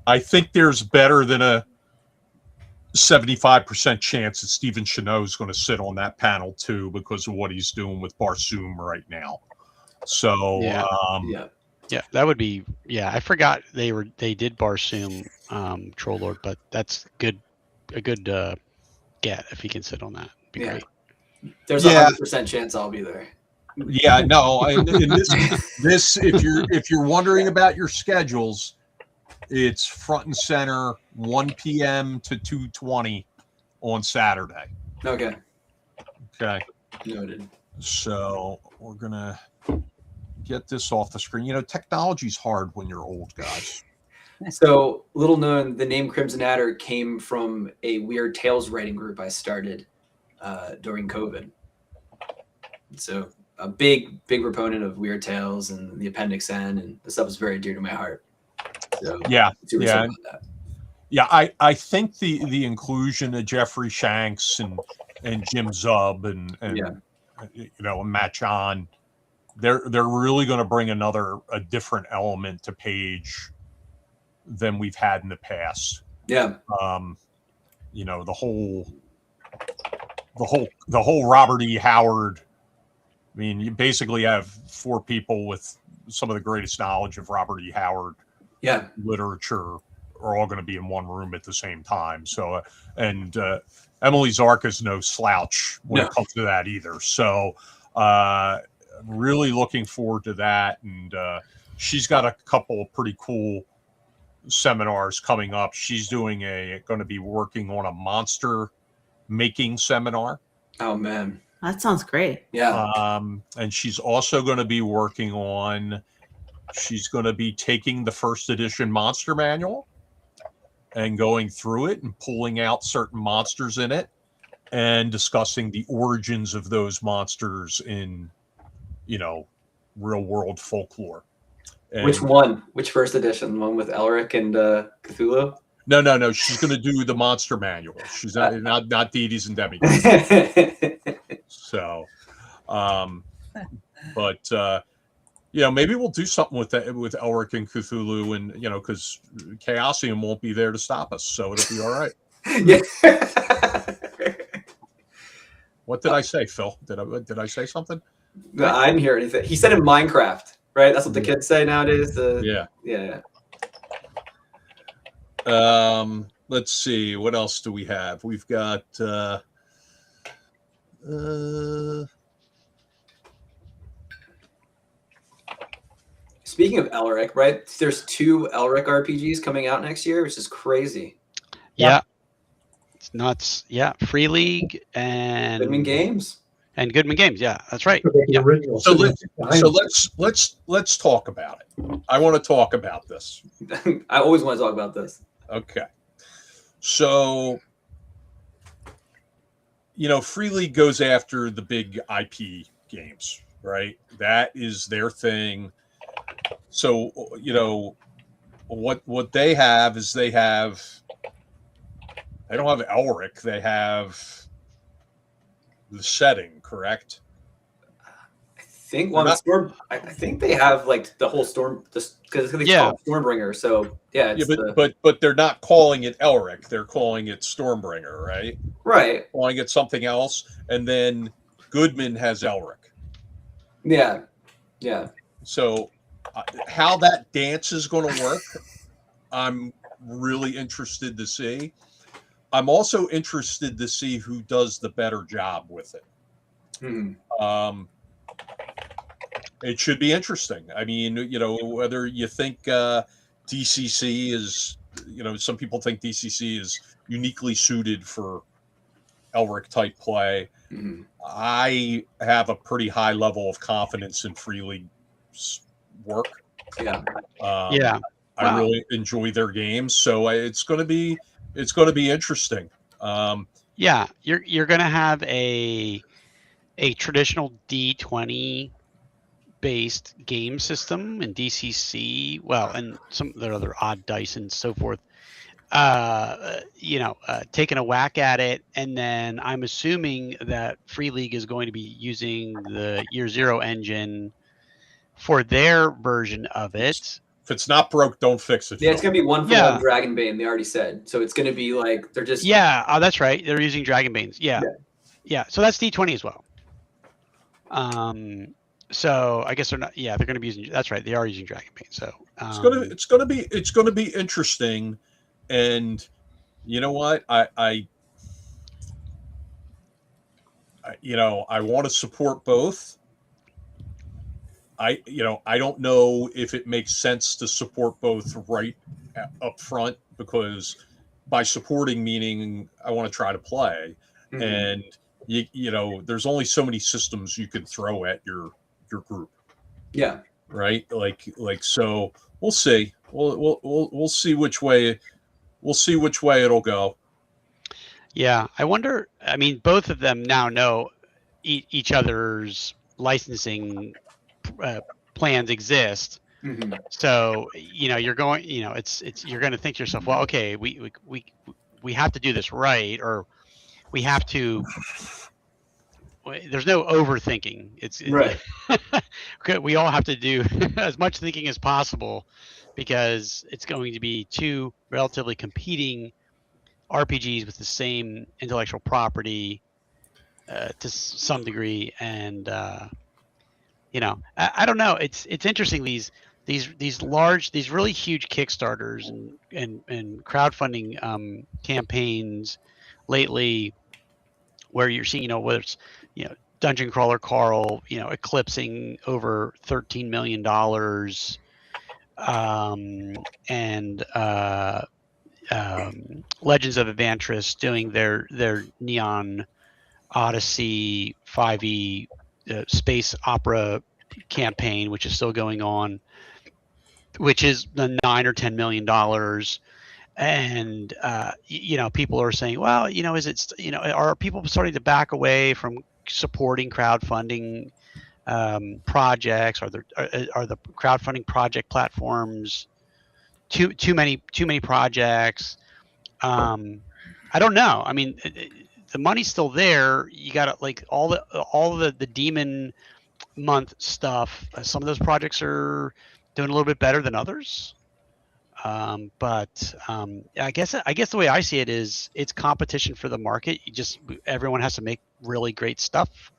I think there's better than a 75% chance that Stephen Cheneau is going to sit on that panel too, because of what he's doing with Barsoom right now. So yeah, that would be, I forgot they did Barsoom Troll Lord, but that's a good get if he can sit on that. It'd be great. There's a 100% chance I'll be there. Yeah, no, in this if you're wondering about your schedules, it's front and center 1 p.m. to 2:20 on Saturday. Okay. Noted. So we're gonna get this off the screen. Technology's hard when you're old, guys. So, little known, the name Crimson Adder came from a Weird Tales writing group I started during COVID. So, a big proponent of Weird Tales and the Appendix N, and the stuff is very dear to my heart. So, I think the inclusion of Jeffrey Shanks and Jim Zub and Matt John they're really going to bring a different element to Page than we've had in the past. Yeah. You know, the whole Robert E. Howard. I mean, you basically have 4 people with some of the greatest knowledge of Robert E. Howard literature are all going to be in one room at the same time. So, and Emily Zark is no slouch when it comes to that either. So, really looking forward to that. And she's got a couple of pretty cool seminars coming up. She's going to be working on a monster making seminar. Oh man, That sounds great. yeah. And she's also going to be working on. She's going to be taking the first edition monster manual and going through it and pulling out certain monsters in it and discussing the origins of those monsters in, you know, real world folklore. And Which one? Which first edition? The one with Elric and Cthulhu? No. She's going to do the monster manual. She's not deities and demigods. So, but you know, maybe we'll do something with that with Elric and Cthulhu, and you know, because Chaosium won't be there to stop us, so it'll be all right. Yeah. What did I say, Phil? Did I say something? No, I didn't hear anything. He said in Minecraft, right? That's what the kids say nowadays. Yeah. Let's see. What else do we have? We've got. Speaking of Elric, right? There's 2 Elric RPGs coming out next year, which is crazy. Yeah. It's nuts. Yeah. Free League and Goodman Games. And Goodman Games. Yeah, that's right. The Yeah. original. So let's talk about it. I want to talk about this. I always want to talk about this. Okay. So, you know, Free League goes after the big IP games, right? That is their thing. So, you know, what they have is they don't have Elric, they have the setting, correct? I think they have like the whole Storm, because it's called Stormbringer. So yeah, but they're not calling it Elric. They're calling it Stormbringer, right? Right. Calling it something else, and then Goodman has Elric. Yeah. So how that dance is going to work, I'm really interested to see. I'm also interested to see who does the better job with it. It should be interesting. I mean, you know, whether you think DCC is, you know, some people think DCC is uniquely suited for Elric type play. I have a pretty high level of confidence in Free League's work. Yeah. I really enjoy their games, so it's going to be interesting. Yeah, you're going to have a traditional D20 based game system in DCC, well, and some of the other odd dice and so forth. Taking a whack at it, and then I'm assuming that Free League is going to be using the Year Zero engine for their version of it. If it's not broke, don't fix it. Yeah, it's gonna be 1 for 1 Dragonbane. They already said, so it's gonna be like they're just. Yeah, that's right. They're using Dragonbanes. Yeah. So that's D20 as well. So I guess they're not. Yeah, they're going to be using. That's right. They are using Dragonbane. So it's going to be interesting, and you know what? I want to support both. I don't know if it makes sense to support both right up front, because by supporting meaning I want to try to play, and you know, there's only so many systems you can throw at your group. Yeah. Right. Like so we'll see. We'll see which way it'll go. Yeah. I wonder, I mean, both of them now know each other's licensing plans exist. So, you know, you're going, you know, you're going to think to yourself, well, okay, we have to do this right, or we have to there's no overthinking. It's Right. we all have to do as much thinking as possible because it's going to be two relatively competing RPGs with the same intellectual property to some degree, and I don't know. It's interesting these really huge Kickstarters and crowdfunding campaigns lately, where you're seeing whether it's Dungeon Crawler Carl eclipsing over $13 million, and Legends of Advantris doing their Neon Odyssey 5e space opera campaign, which is still going on, which is the $9 or $10 million. And people are saying, well, is it are people starting to back away from supporting crowdfunding projects? Are the crowdfunding project platforms too many projects? I don't know. I mean, the money's still there. You got all the demon month stuff. Some of those projects are doing a little bit better than others. But I guess the way I see it is it's competition for the market. Everyone has to make really great stuff.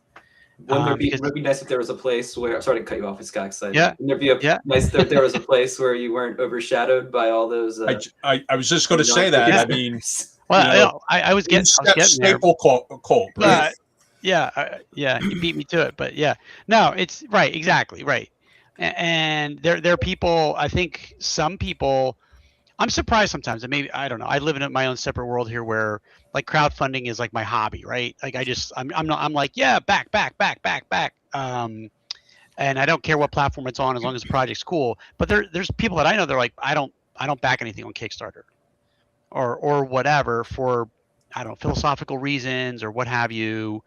Wouldn't it be nice if there was a place where, sorry to cut you off, Scott, yeah, wouldn't it be nice if there was a place where you weren't overshadowed by all those? I was just going to say that. Yeah. I mean, well, I was getting staple cult, right? But you beat me to it. But yeah, no, it's right, exactly right. And there are people. I think some people. I'm surprised sometimes, and maybe I don't know. I live in my own separate world here, where like crowdfunding is like my hobby, right? Like I'm like back. And I don't care what platform it's on as long as the project's cool. But there's people that I know, they're like, I don't back anything on Kickstarter or whatever for, I don't know, philosophical reasons or what have you.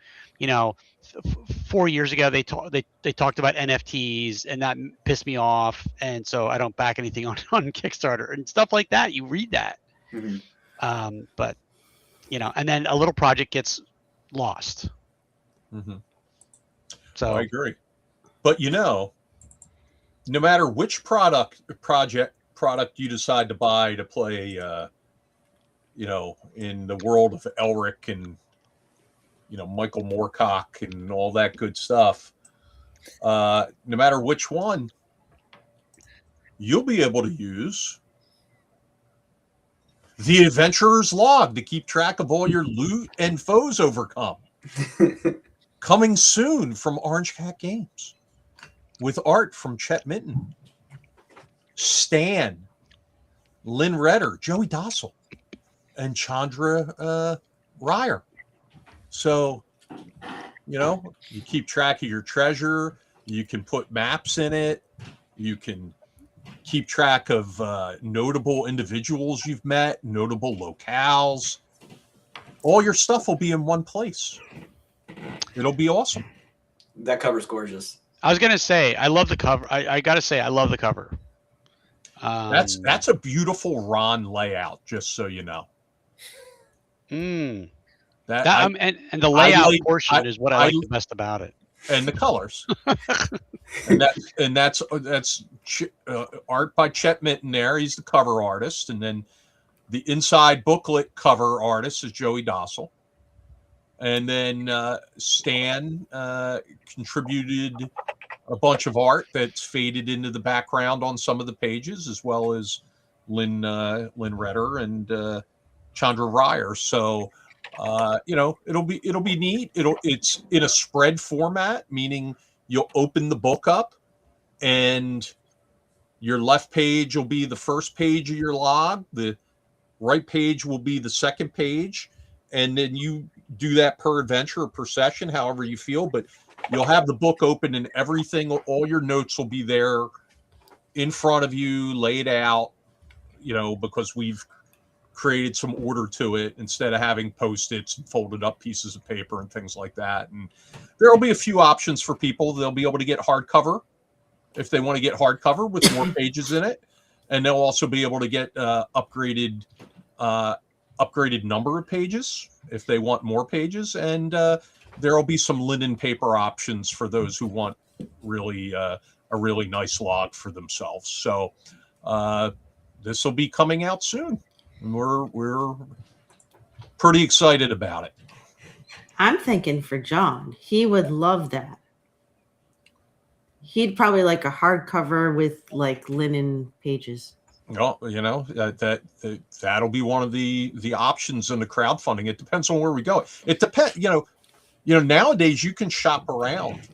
4 years ago they talked about NFTs, and that pissed me off, and so I don't back anything on Kickstarter and stuff like that. You read that. Mm-hmm. But and then a little project gets lost. Mm-hmm. So I agree. But no matter which product you decide to buy to play, in the world of Elric and Michael Moorcock and all that good stuff, no matter which one, you'll be able to use the Adventurer's Log to keep track of all your loot and foes overcome. Coming soon from Orange Cat Games, with art from Chet Minton, Stan, Lynn Redder, Joey Dossel, and Chandra Ryer. So, you keep track of your treasure. You can put maps in it. You can keep track of notable individuals you've met, notable locales. All your stuff will be in one place. It'll be awesome. That cover's gorgeous. I was gonna say, I love the cover. I gotta say, I love the cover. That's a beautiful Ron layout, just so you know. And the layout portion is what I like the best about it, and the colors. and that's art by Chet Minton. There, he's the cover artist, and then the inside booklet cover artist is Joey Dossel, and then Stan contributed a bunch of art that's faded into the background on some of the pages, as well as Lynn Redder and Chandra Ryer. So. It'll be neat. It's in a spread format, meaning you'll open the book up and your left page will be the first page of your log. The right page will be the second page. And then you do that per adventure or per session, however you feel, but you'll have the book open and everything, all your notes will be there in front of you, laid out, because we've created some order to it instead of having Post-its and folded up pieces of paper and things like that. And there will be a few options for people. They'll be able to get hardcover if they want to get hardcover with more pages in it. And they'll also be able to get upgraded number of pages if they want more pages. And there'll be some linen paper options for those who want really a really nice log for themselves. So this will be coming out soon. And we're pretty excited about it. I'm thinking for John, he would love that. He'd probably like a hardcover with like linen pages. Well, that'll be one of the options in the crowdfunding. It depends on where we go. It depends, nowadays you can shop around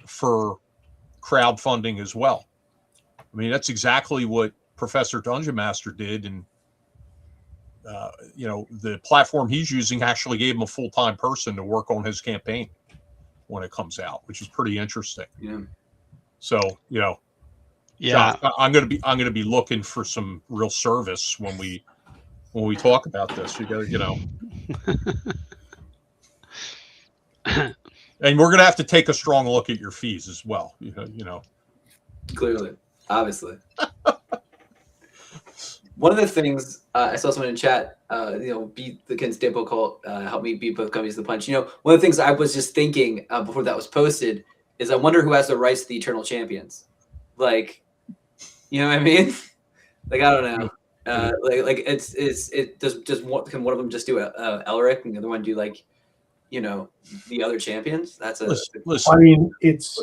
for crowdfunding as well. I mean, that's exactly what Professor Dungeon Master did, and the platform he's using actually gave him a full-time person to work on his campaign when it comes out, which is pretty interesting. Yeah. So, Yeah. Josh, I'm gonna be looking for some real service when we talk about this. You gotta, and we're gonna have to take a strong look at your fees as well. Clearly, obviously. One of the things I saw someone in chat, beat the Ken Staple cult, help me beat both companies to the punch. One of the things I was just thinking before that was posted is I wonder who has the rights to the Eternal Champions. Like, you know what I mean? Like, I don't know. Can one of them just do Elric and the other one do like, the other champions? That's listen. I mean, it's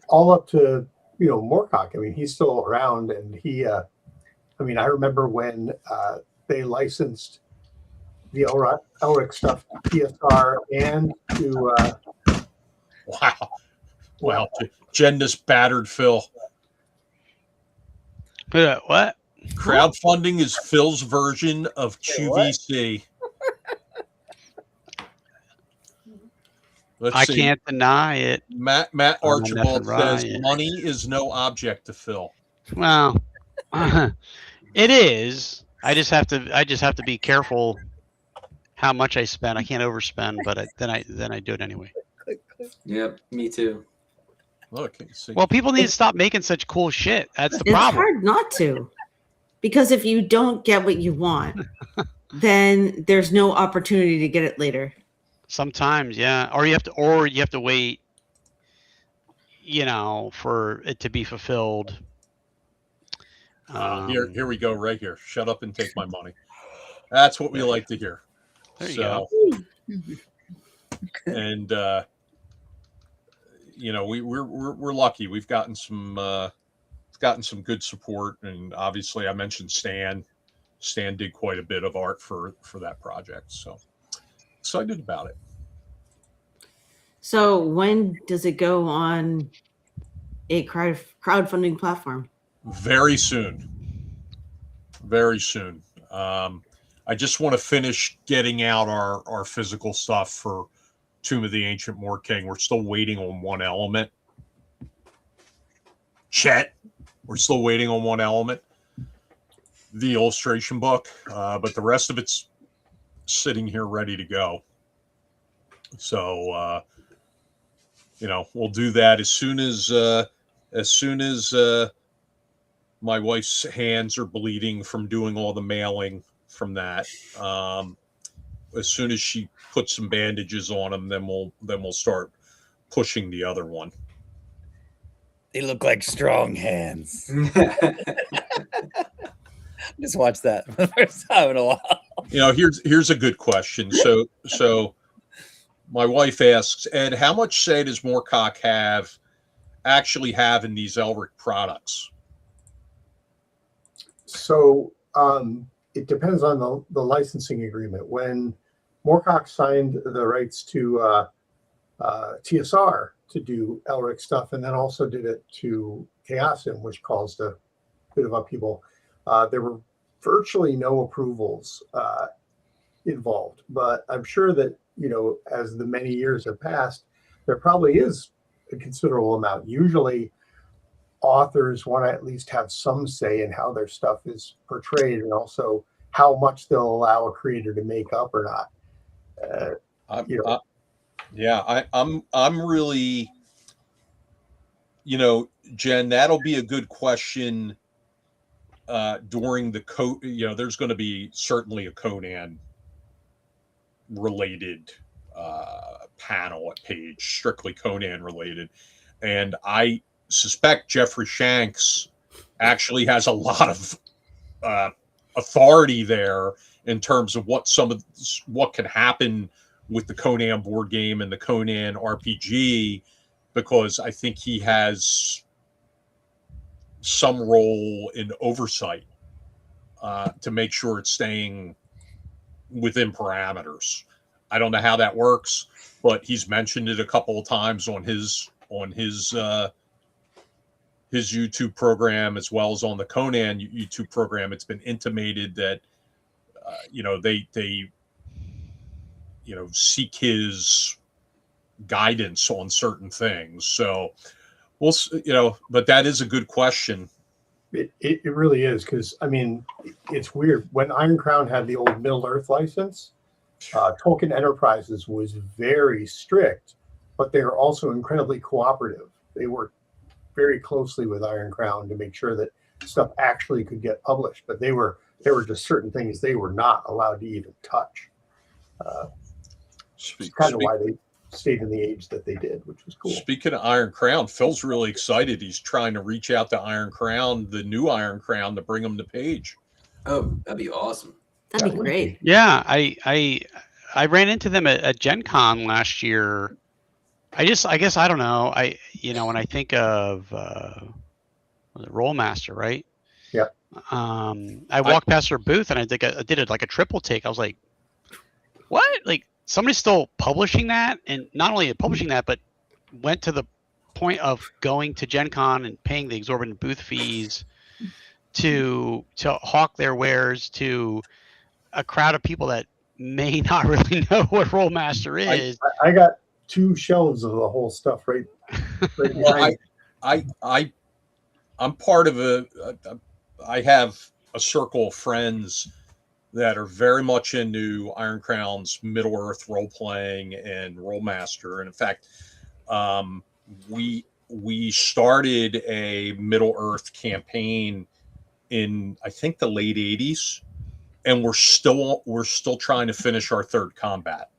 all up to Moorcock. I mean, he's still around, and he. I mean, I remember when they licensed the Elric stuff to PSR and to. Wow. Jen just battered Phil. What? Crowdfunding is Phil's version of QVC. I can't deny it. Matt Archibald says money is no object to Phil. Well, it is. I just have to be careful how much I spend. I can't overspend, but then I do it anyway. Yep, me too. Look, well, people need to stop making such cool shit. That's the problem. It's hard not to, because if you don't get what you want, then there's no opportunity to get it later. Sometimes, yeah, or you have to wait, for it to be fulfilled. Here we go, right here. Shut up and take my money. That's what we like to hear. There you go. And we're lucky. We've gotten some good support, and obviously I mentioned Stan. Stan did quite a bit of art for that project, so excited about it. So when does it go on a crowdfunding platform? Very soon. Very soon. I just want to finish getting out our physical stuff for Tomb of the Ancient Moor King. We're still waiting on one element. Chet, we're still waiting on one element. The illustration book, but the rest of it's sitting here ready to go. So, we'll do that as soon as my wife's hands are bleeding from doing all the mailing from that. As soon as she puts some bandages on them, then we'll start pushing the other one. They look like strong hands. Just watch that for the first time in a while. Here's a good question. So my wife asks, Ed, how much say does Moorcock actually have in these Elric products? So it depends on the licensing agreement. When Moorcock signed the rights to TSR to do Elric stuff, and then also did it to Chaosium, which caused a bit of upheaval, there were virtually no approvals involved. But I'm sure that, as the many years have passed, there probably is a considerable amount. Usually authors want to at least have some say in how their stuff is portrayed, and also how much they'll allow a creator to make up or not. I'm really, Jen, that'll be a good question during the there's going to be certainly a Conan related panel at Page, strictly Conan related, and I suspect Jeffrey Shanks actually has a lot of authority there in terms of what can happen with the Conan board game and the Conan RPG, because I think he has some role in oversight to make sure it's staying within parameters. I don't know how that works, but he's mentioned it a couple of times on his YouTube program, as well as on the Conan YouTube program. It's been intimated that they seek his guidance on certain things. So we'll, but that is a good question. It really is, because I mean, it's weird. When Iron Crown had the old Middle Earth license, Tolkien Enterprises was very strict, but they were also incredibly cooperative. They worked very closely with Iron Crown to make sure that stuff actually could get published, but there were just certain things they were not allowed to even touch. It's kind of why they stayed in the age that they did, which was cool. Speaking of Iron Crown, Phil's really excited. He's trying to reach out to Iron Crown, the new Iron Crown, to bring him to Page. Oh, that'd be awesome. That'd be great. Yeah, I ran into them at Gen Con last year. I guess I don't know. When I think of was it Rollmaster, right? Yeah. I walked past their booth and I did it like a triple take. I was like, what? Like, somebody's still publishing that, and not only publishing that, but went to the point of going to Gen Con and paying the exorbitant booth fees to hawk their wares to a crowd of people that may not really know what Rollmaster is. I got 2 shelves of the whole stuff right behind. I'm part of I have a circle of friends that are very much into Iron Crown's Middle Earth role playing and Rollmaster. And in fact, we started a Middle Earth campaign in, I think, the late 80s, and we're still trying to finish our 3rd combat.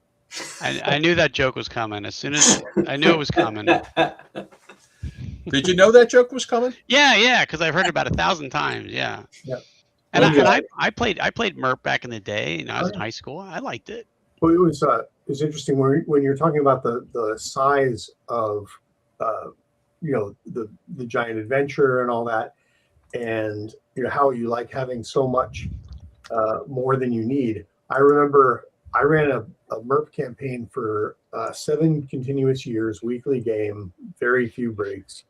I knew that joke was coming. As soon as I knew it was coming. Did you know that joke was coming? Yeah, because I've heard about it 1,000 times. Yeah. Yep. And I played MERP back in the day. I was in high school. I liked it. Well, it was interesting when you're talking about the size of the giant adventure and all that, and how you like having so much more than you need. I remember I ran a MERP campaign for 7 continuous years, weekly game, very few breaks,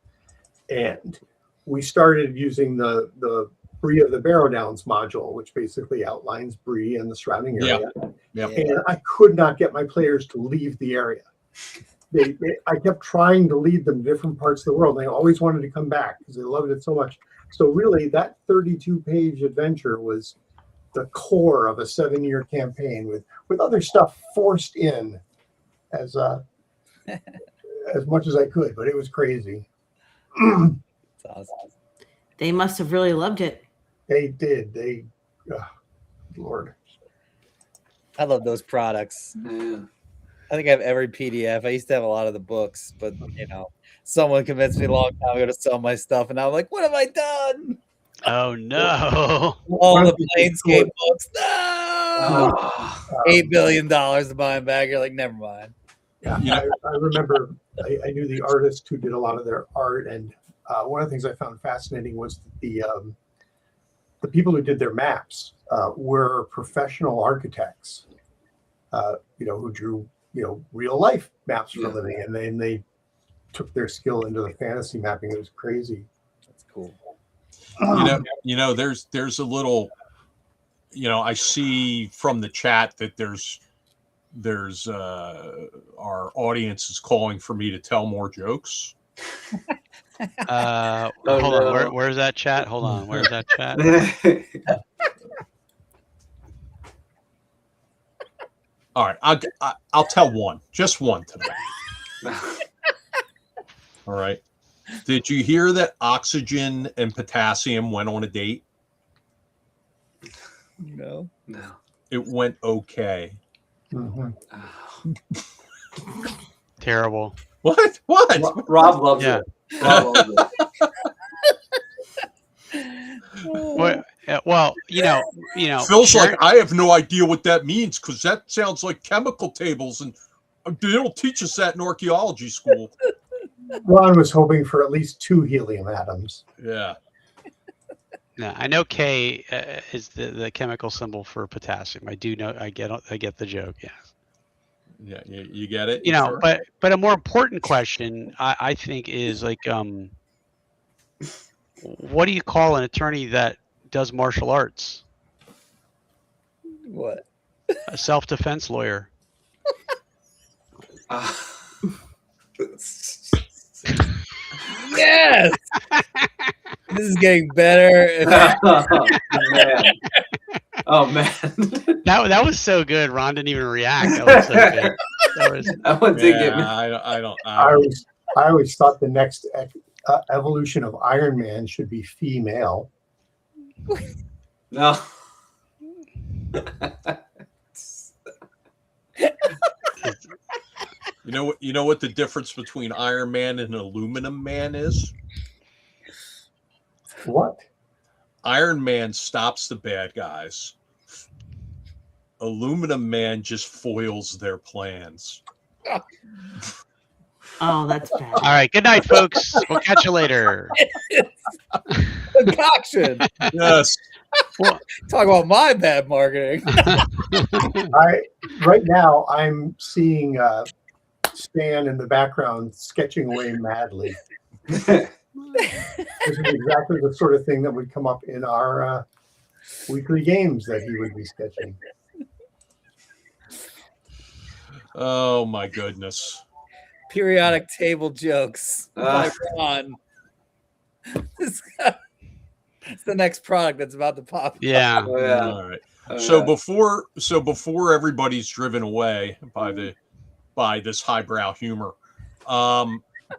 and we started using the Bree of the Barrow Downs module, which basically outlines Bree and the surrounding area. Yep. And I could not get my players to leave the area. I kept trying to lead them to different parts of the world. They always wanted to come back because they loved it so much. So really, that 32-page adventure was the core of a 7-year campaign with other stuff forced in as much as I could, but it was crazy. That's awesome. They must have really loved it. They did. Lord. I love those products. Yeah. I think I have every PDF. I used to have a lot of the books, but someone convinced me a long time ago to sell my stuff, and I'm like, what have I done? Oh no! All the Planescape books. No, $8 billion to buy them back. You're like, never mind. Yeah, I remember I knew the artist who did a lot of their art, and one of the things I found fascinating was the people who did their maps were professional architects, who drew real life maps for a living, and then they took their skill into the fantasy mapping. It was crazy. That's cool. There's a little, I see from the chat that there's our audience is calling for me to tell more jokes. Hold on. Where's that chat? Hold on. Where's that chat? All right, I'll tell one, just one tonight. All right. Did you hear that oxygen and potassium went on a date? No. It went okay. Mm-hmm. Terrible. What? Rob loves Yeah. it. Rob loves it. Well, Phil's like, Sharon- I have no idea what that means because that sounds like chemical tables, and they don't teach us that in archaeology school. Ron was hoping for at least 2 helium atoms. Yeah. Yeah, I know K is the chemical symbol for potassium. I do know. I get the joke. Yeah. Yeah, you get it. Sure? But a more important question I think is like, what do you call an attorney that does martial arts? What? A self-defense lawyer. Yes. This is getting better. Oh man. That was so good. Ron didn't even react. That was so good. That one did get me. I always thought the next evolution of Iron Man should be female. No. You know what the difference between Iron Man and Aluminum Man is? What? Iron Man stops the bad guys. Aluminum Man just foils their plans. Oh, that's bad. All right. Good night, folks. We'll catch you later. Concoction. Yes. Well, Talk about my bad marketing. Right now I'm seeing Stan in the background sketching away madly. This is exactly the sort of thing that would come up in our weekly games that he would be sketching. Oh my goodness. Periodic table jokes by Ron. It's the next product that's about to pop. Yeah. Oh, yeah. All right. So before everybody's driven away by this highbrow humor,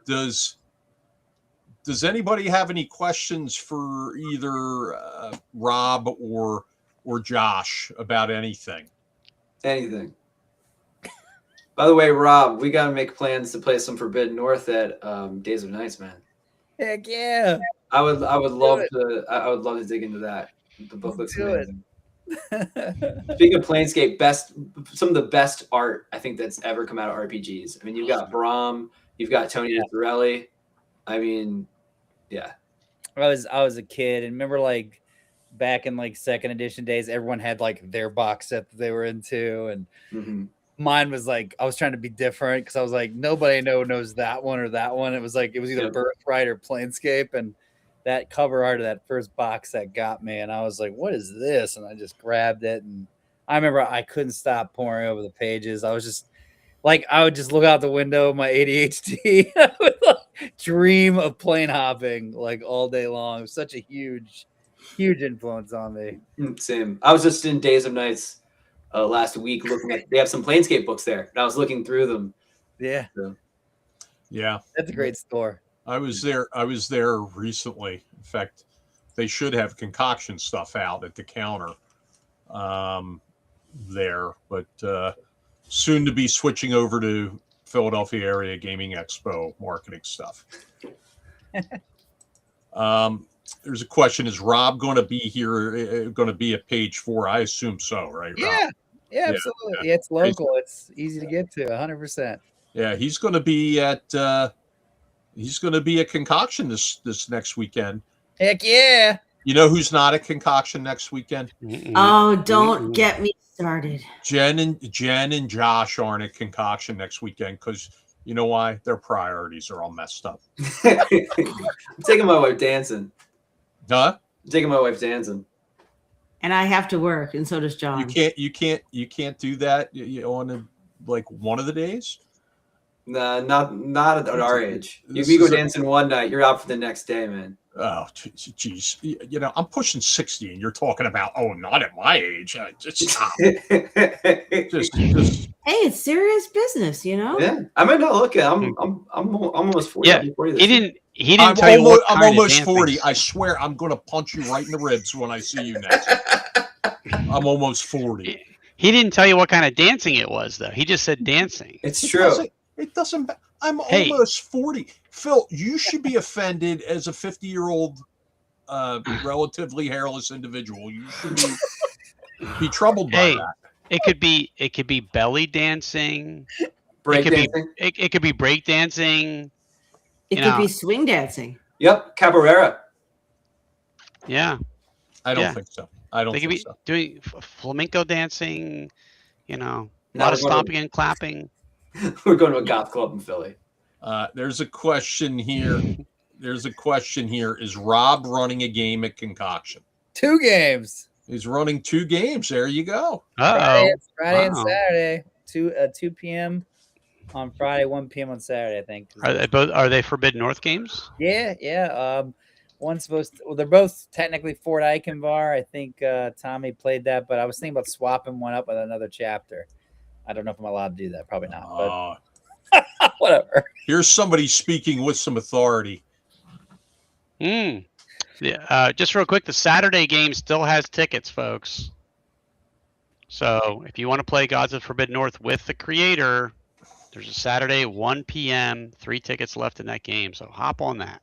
does anybody have any questions for either Rob or Josh about anything? Anything. By the way, Rob, we got to make plans to play some Forbidden North at Days of Nights, man. Heck yeah. I would love to. I would love to dig into that. The book looks amazing. Speaking of Planescape, some of the best art I think that's ever come out of RPGs. I mean, you've got Braum, you've got Tony Viterelli. I mean, yeah. I was a kid and remember like back in like second edition days, everyone had like their box set that they were into, and mine was like I was trying to be different because I was like nobody knows that one or that one. It was like it was either Birthright or Planescape, and that cover art of that first box set got me, and I was like, what is this? And I just grabbed it, and I remember I couldn't stop poring over the pages. I was just like, I would just look out the window, my ADHD, I would like, dream of plane hopping like all day long. It was such a huge influence on me. Same. I was just in Days of Nights last week looking at, they have some Planescape books there, and I was looking through them. Yeah. So. Yeah. That's a great store. I was there recently. In fact, they should have concoction stuff out at the counter there, but soon to be switching over to Philadelphia Area Gaming Expo marketing stuff. There's a question: is Rob going to be here? Going to be at page 4? I assume so, right? Yeah. Rob? Yeah, absolutely. Yeah. It's local. It's easy to get to. 100%. Yeah, he's going to be at Concoction this next weekend. Heck yeah! You know who's not at Concoction next weekend? Oh, don't get me started. Jen and Josh aren't at Concoction next weekend because you know why? Their priorities are all messed up. I'm taking my wife dancing. Huh? I'm taking my wife dancing. And I have to work, and so does John. You can't do that on like one of the days. Nah, not at our age. If you go dancing one night, you're out for the next day, man. Oh, geez. You know, I'm pushing 60, and you're talking about, oh, not at my age. Just stop. just. Hey, it's serious business, you know. Yeah, I mean, no, look, I'm almost 40. Yeah, 40 he didn't tell you what I'm kind of almost dancing. 40. I swear, I'm going to punch you right in the ribs when I see you next. I'm almost 40. He didn't tell you what kind of dancing it was, though. He just said dancing. It's It true. doesn't. I'm Hey. almost 40. Phil, you should be offended as a 50-year-old, relatively hairless individual. You should be troubled by Hey, that. it could be belly dancing. Break it could dancing. be it could be break dancing. It You could know. be swing dancing. Yep, capoeira. Yeah, I don't yeah. think so. I don't they could think be so. doing flamenco dancing. You know, a Now lot of we're going stomping and clapping. We're going to a goth club in Philly. There's a question here. Is Rob running a game at Concoction? 2 games. He's running 2 games. There you go. Friday and Wow. Saturday. 2 p.m. on Friday, 1 p.m. on Saturday, I think. Are they Forbidden North games? Yeah. One's supposed to, well, they're both technically Fort Eichenbar. I think Tommy played that, but I was thinking about swapping one up with another chapter. I don't know if I'm allowed to do that. Probably not, but whatever. Here's somebody speaking with some authority. Yeah. Just real quick, the Saturday game still has tickets, folks. So if you want to play Gods of Forbidden North with the creator, there's a Saturday 1 p.m. 3 tickets left in that game. So hop on that.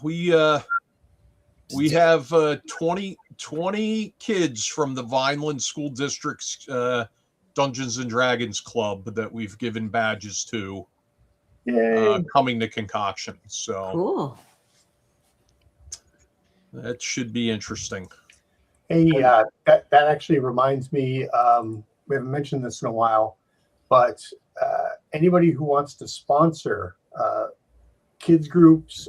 We have 20 kids from the Vineland School District's Dungeons and Dragons Club that we've given badges to coming to Concoction. So Cool. that should be interesting. Hey, that actually reminds me, we haven't mentioned this in a while, but anybody who wants to sponsor kids groups,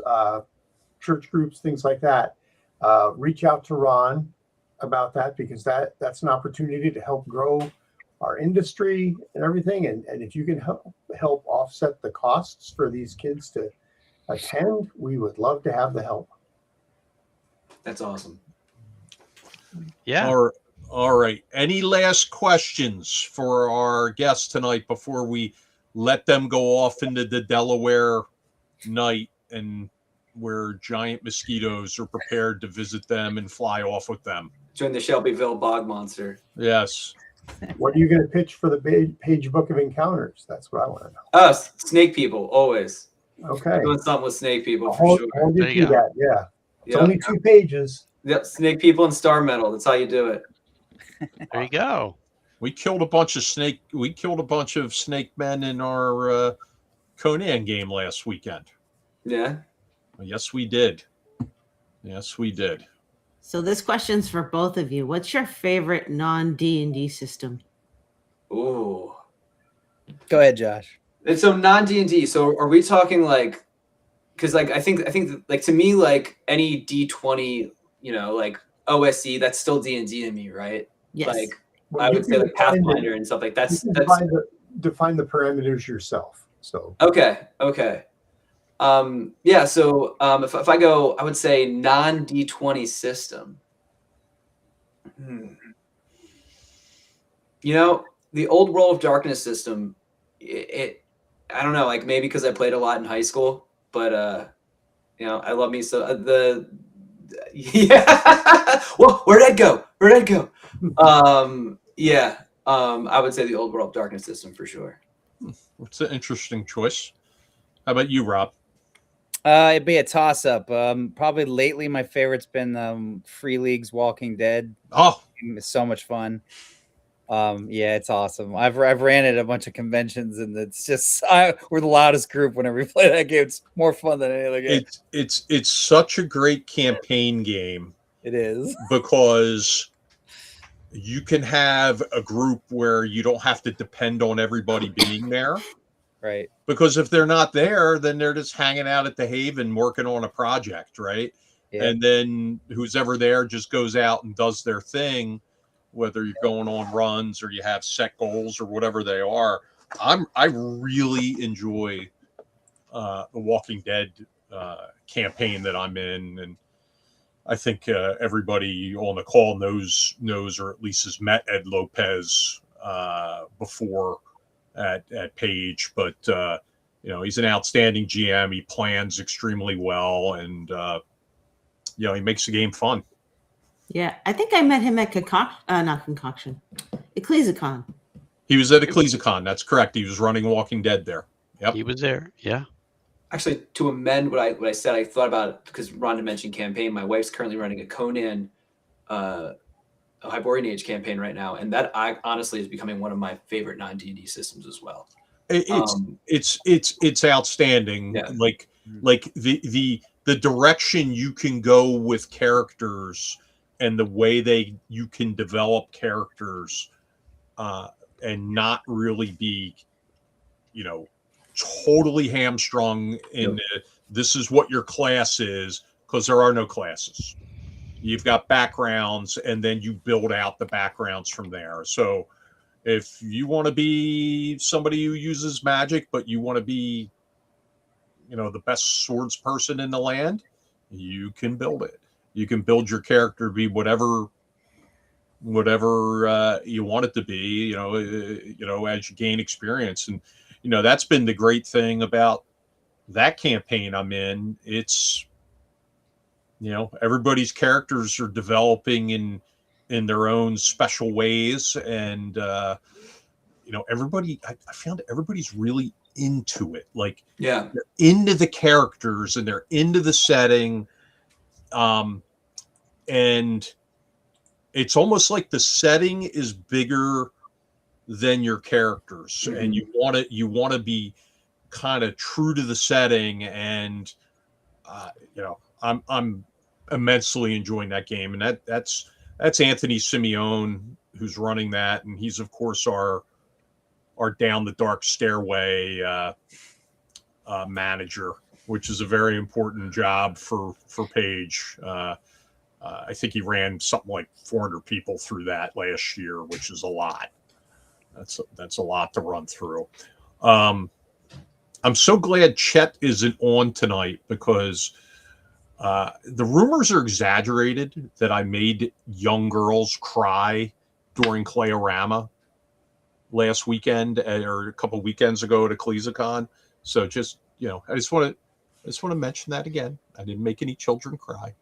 church groups, things like that, reach out to Ron about that, because that's an opportunity to help grow our industry and everything. And if you can help offset the costs for these kids to attend, we would love to have the help. That's awesome. Yeah. All right. Any last questions for our guests tonight before we let them go off into the Delaware night, and where giant mosquitoes are prepared to visit them and fly off with them? Join the Shelbyville Bog Monster. Yes. What are you going to pitch for the page book of encounters? That's what I want to know. Us, snake people, always. Okay. Doing something with snake people for Hold sure. you There you to go. that. Yeah. It's Yep. only 2 pages. Yep, snake people and star metal. That's how you do it. There you go. We killed a bunch of snake men in our Conan game last weekend. Yeah. Yes, we did. Yes, we did. So this question's for both of you. What's your favorite non-D&D system? Ooh. Go ahead, Josh. And so non-D&D. So are we talking like, because like I think like to me, like any D20, you know, like OSE, that's still D&D to me, right? Yes. Like Well, I you would say can like Pathfinder and stuff like that's you can that's define the parameters yourself. So okay. Yeah, so if I go, I would say non-D20 system. You know, the old World of Darkness system, it I don't know, like maybe because I played a lot in high school, but you know, I love me so yeah. Well, where'd Ed go? Yeah. I would say the old World of Darkness system for sure. It's an interesting choice. How about you, Rob? It'd be a toss-up. Probably lately, my favorite's been Free League's Walking Dead. Oh, It's so much fun. Yeah, it's awesome. I've ran at a bunch of conventions, and it's just we're the loudest group whenever we play that game. It's more fun than any other game. it's such a great campaign game. It is. Because you can have a group where you don't have to depend on everybody being there. Right. Because if they're not there, then they're just hanging out at the Haven working on a project, right? Yeah. And then who's ever there just goes out and does their thing, whether you're going on runs or you have set goals or whatever they are. I really enjoy the Walking Dead campaign that I'm in, and I think everybody on the call knows or at least has met Ed Lopez before at Page, but you know, he's an outstanding GM. He plans extremely well, and you know, he makes the game fun. Yeah, I think I met him at Ecclesiacon. He was at Ecclesiacon. That's correct. He was running Walking Dead there. Yep. He was there. Yeah. Actually, to amend what I said, I thought about it because Rhonda mentioned campaign. My wife's currently running a Conan, a Hyborian Age campaign right now, and that honestly is becoming one of my favorite non-D&D systems as well. It's outstanding. Yeah. Like the direction you can go with characters and the way you can develop characters, and not really be, totally hamstrung in this is what your class is, because there are no classes. You've got backgrounds, and then you build out the backgrounds from there. So if you want to be somebody who uses magic, but you want to be, the best swords person in the land, you can build it. You can build your character to be whatever you want it to be, as you gain experience. And, that's been the great thing about that campaign I'm in. It's, everybody's characters are developing in their own special ways. And, everybody, I found everybody's really into it. Like, Yeah, they're into the characters and they're into the setting. And it's almost like the setting is bigger than your characters, and you want to be kind of true to the setting. And I'm immensely enjoying that game, and that's Anthony Simeone who's running that, and he's of course our Down the Dark Stairway manager, which is a very important job for Paige. I think he ran something like 400 people through that last year, which is a lot. That's a lot to run through. I'm so glad Chet isn't on tonight, because the rumors are exaggerated that I made young girls cry during Clayorama last weekend, or a couple weekends ago at Ecclesiacon. So just, I just want to mention that again. I didn't make any children cry.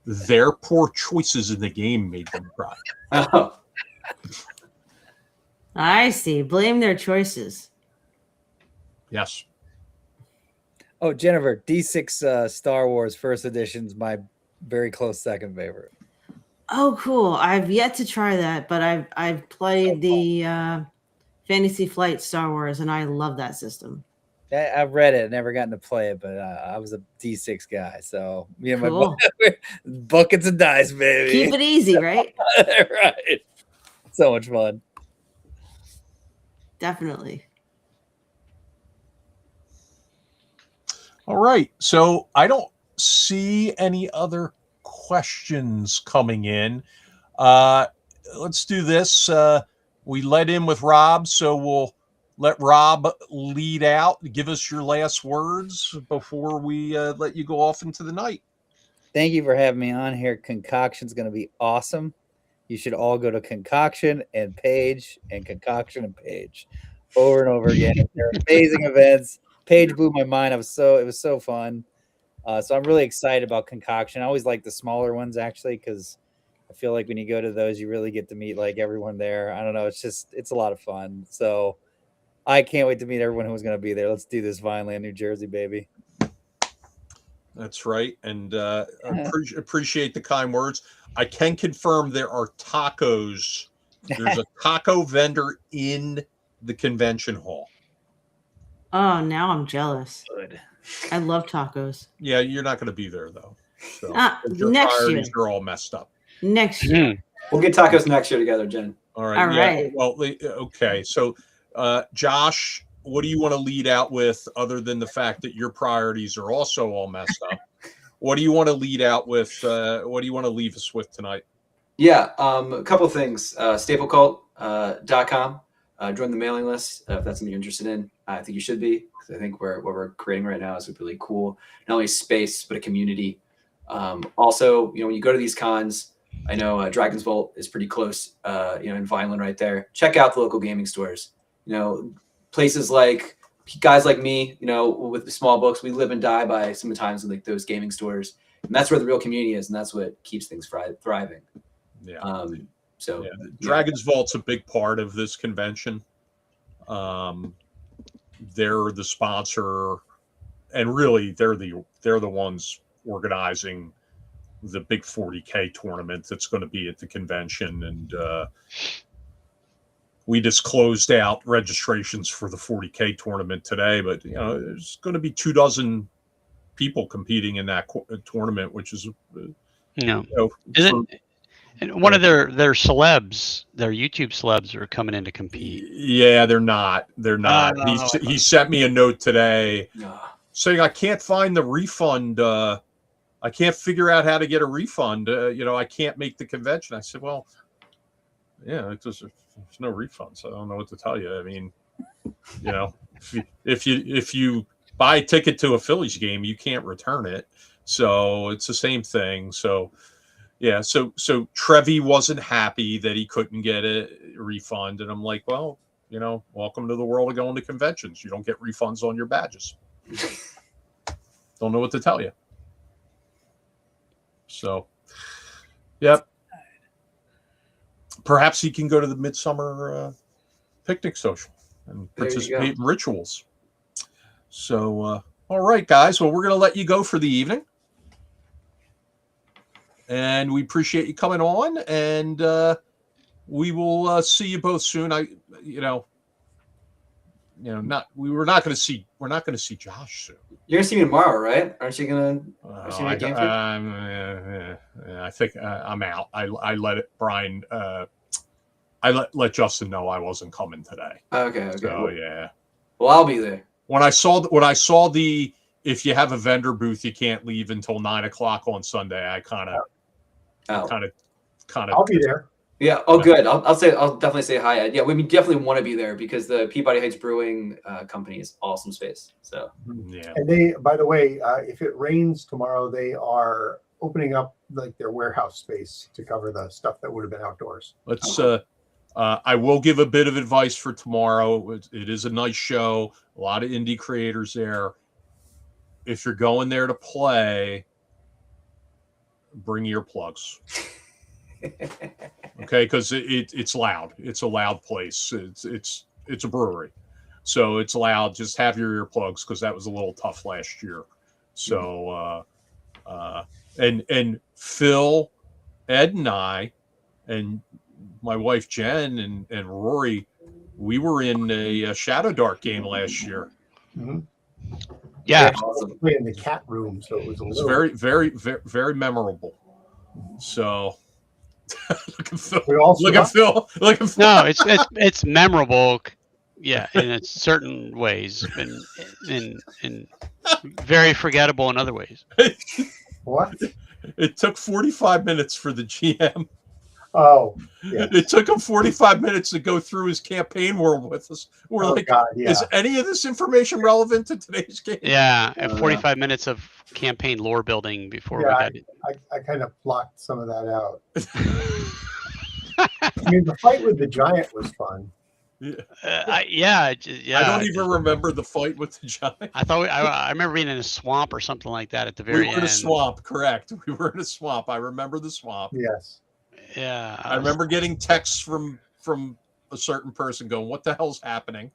Their poor choices in the game made them cry. Oh, I see. Blame their choices. Yes. Oh, Jennifer, D6 Star Wars First Edition's my very close second favorite. Oh, cool. I've yet to try that, but I've played the Fantasy Flight Star Wars, and I love that system. I've read it, never gotten to play it, but I was a D6 guy, so me and Cool. my buckets of dice, baby. Keep it easy, right? Right. So much fun. Definitely. All right. So I don't see any other questions coming in. Let's do this. We let in with Rob, so we'll let Rob lead out. Give us your last words before we let you go off into the night. Thank you for having me on here. Concoction's going to be awesome. You should all go to Concoction and Page and Concoction and Page over and over again. They're amazing events. Page blew my mind. It was so fun. So I'm really excited about Concoction. I always like the smaller ones, actually, because I feel like when you go to those, you really get to meet like everyone there. I don't know. It's a lot of fun. So I can't wait to meet everyone who's going to be there. Let's do this Vineland, New Jersey, baby. That's right. And appreciate the kind words. I can confirm there are tacos. There's a taco vendor in the convention hall. Oh, now I'm jealous. Good. I love tacos. Yeah, you're not going to be there, though. So your next priorities year. are all messed up. Next year. we'll get tacos next year together, Jen. All right. All right. Well, okay. So, Josh, what do you want to lead out with, other than the fact that your priorities are also all messed up? What do you want to lead out with? What do you want to leave us with tonight? Yeah, a couple of things. Staplecult.com. Join the mailing list if that's something you're interested in. I think you should be, because I think what we're creating right now is a really cool, not only space, but a community. Also, when you go to these cons, I know Dragon's Vault is pretty close, in Vineland right there. Check out the local gaming stores. Places like guys like me, with the small books, we live and die by sometimes in like those gaming stores. and that's where the real community is, and that's what keeps things thriving. Yeah. So yeah. Dragon's Vault's a big part of this convention. They're the sponsor, and really they're the ones organizing the big 40K tournament that's going to be at the convention. And we just closed out registrations for the 40K tournament today, but there's going to be 24 people competing in that tournament, which is and one of their celebs, their YouTube celebs, are coming in to compete. Yeah, they're not. He sent me a note today saying I can't find the refund. I can't figure out how to get a refund. I can't make the convention. I said, well, yeah, there's no refund, so I don't know what to tell you. I mean, if you buy a ticket to a Phillies game, you can't return it. So it's the same thing. So yeah, so Trevi wasn't happy that he couldn't get a refund, and I'm like, well, welcome to the world of going to conventions. You don't get refunds on your badges. Don't know what to tell you. So, yep. Perhaps he can go to the Midsummer Picnic Social and participate in rituals. So, all right, guys. Well, we're going to let you go for the evening. And we appreciate you coming on, and we will see you both soon. We're not going to see Josh soon. You're gonna see me tomorrow, right? Aren't you gonna? I think I'm out. I let Brian. I let Justin know I wasn't coming today. Okay. So yeah. Well, I'll be there. When I saw the if you have a vendor booth, you can't leave until 9:00 on Sunday. I kind of. I'll be there. Yeah. Oh, good. I'll definitely say hi. Yeah, we definitely want to be there because the Peabody Heights Brewing Company is awesome space. So yeah. And they, by the way, if it rains tomorrow, they are opening up like their warehouse space to cover the stuff that would have been outdoors. Let's. I will give a bit of advice for tomorrow. It is a nice show. A lot of indie creators there. If you're going there to play, bring earplugs. Okay, because it's loud. It's a loud place. It's a brewery, so it's loud. Just have your earplugs because that was a little tough last year. So and Phil, Ed, and I, and my wife Jen and Rory, we were in a Shadow Dark game last year. Mm-hmm. Yeah, in the cat room, so it was very, very, very, very memorable. So. Look at Phil. Look at Phil. No, it's memorable. Yeah, in certain ways, and in very forgettable in other ways. What? It took 45 minutes for the GM. Oh, yeah. It took him 45 minutes to go through his campaign world with us. We're God, yeah. Is any of this information relevant to today's game? Yeah, and 45 minutes of campaign lore building before we got it. I kind of blocked some of that out. I mean, the fight with the giant was fun. I don't even remember the fight with the giant. I remember being in a swamp or something like that at the very end. We were in a swamp, correct. We were in a swamp. I remember the swamp. Yes. Yeah. I remember getting texts from a certain person going, "What the hell's happening?"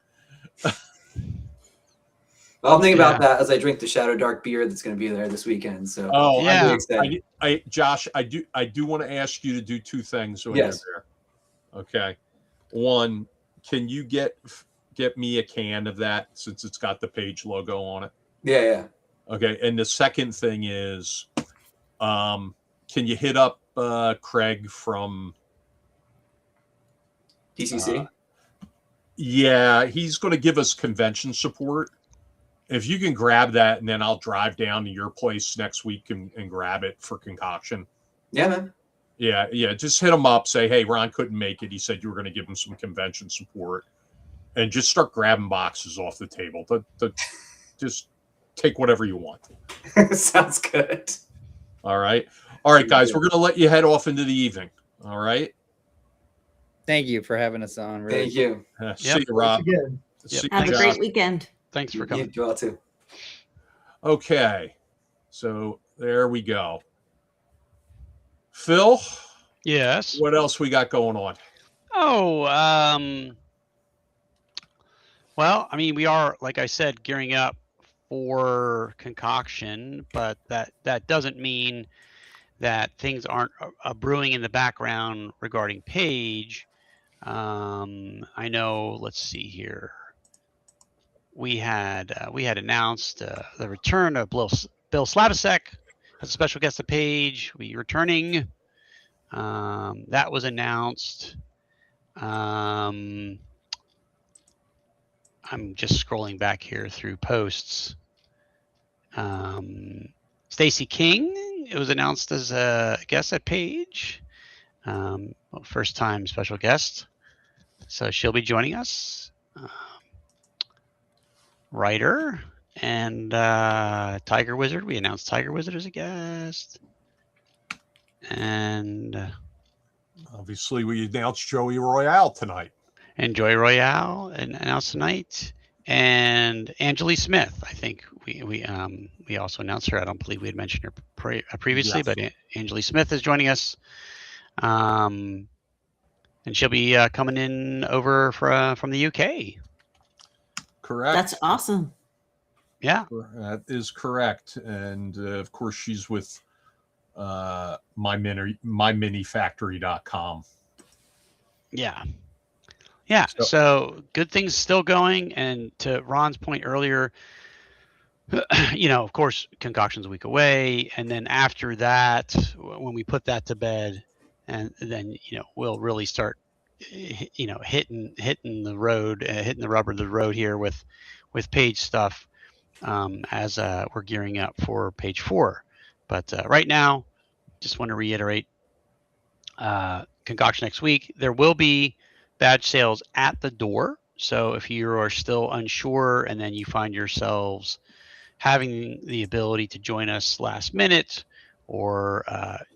I'll think about that as I drink the Shadow Dark beer that's going to be there this weekend. So yeah, Josh, I do want to ask you to do two things when you're there. Okay, one, can you get me a can of that since it's got the page logo on it? Yeah. Okay, and the second thing is, can you hit up Craig from DCC? Yeah, he's going to give us convention support. If you can grab that, and then I'll drive down to your place next week and grab it for concoction. Yeah, man. Yeah. Just hit him up. Say, hey, Ron couldn't make it. He said you were going to give him some convention support, and just start grabbing boxes off the table. Just take whatever you want. Sounds good. All right, guys. We're going to let you head off into the evening. All right. Thank you for having us on. Really. Thank you. See you, Rob. Yep. See you, Have a Josh. great weekend. Thanks for coming. You all too. Okay. So there we go. Phil, Yes. what else we got going on? Oh, well, I mean, we are, like I said, gearing up for concoction, but that doesn't mean that things aren't brewing in the background regarding Page. I know. Let's see here. We had announced the return of Bill Slavisek as a special guest of Page. We returning. That was announced. I'm just scrolling back here through posts. Stacey King, it was announced as a guest at Page. First time special guest. So she'll be joining us. Writer and Tiger Wizard. We announced Tiger Wizard as a guest. And Obviously, we announced Joey Royale tonight. and Joy Royale and announced tonight. And Angeli Smith, I think we also announced her. I don't believe we had mentioned her previously, Yes. but Angeli Smith is joining us. And she'll be coming in over from the UK. Correct. That's awesome. Yeah. That is correct. And of course, she's with myminifactory.com. Yeah. Yeah. So- So good things still going. And to Ron's point earlier, of course, concoction's a week away. And then after that, when we put that to bed, and then, we'll really start, hitting the road, hitting the rubber of the road here with Page stuff, as we're gearing up for Page 4. But right now, just want to reiterate, concoction next week. There will be badge sales at the door. So if you are still unsure and then you find yourselves having the ability to join us last minute, or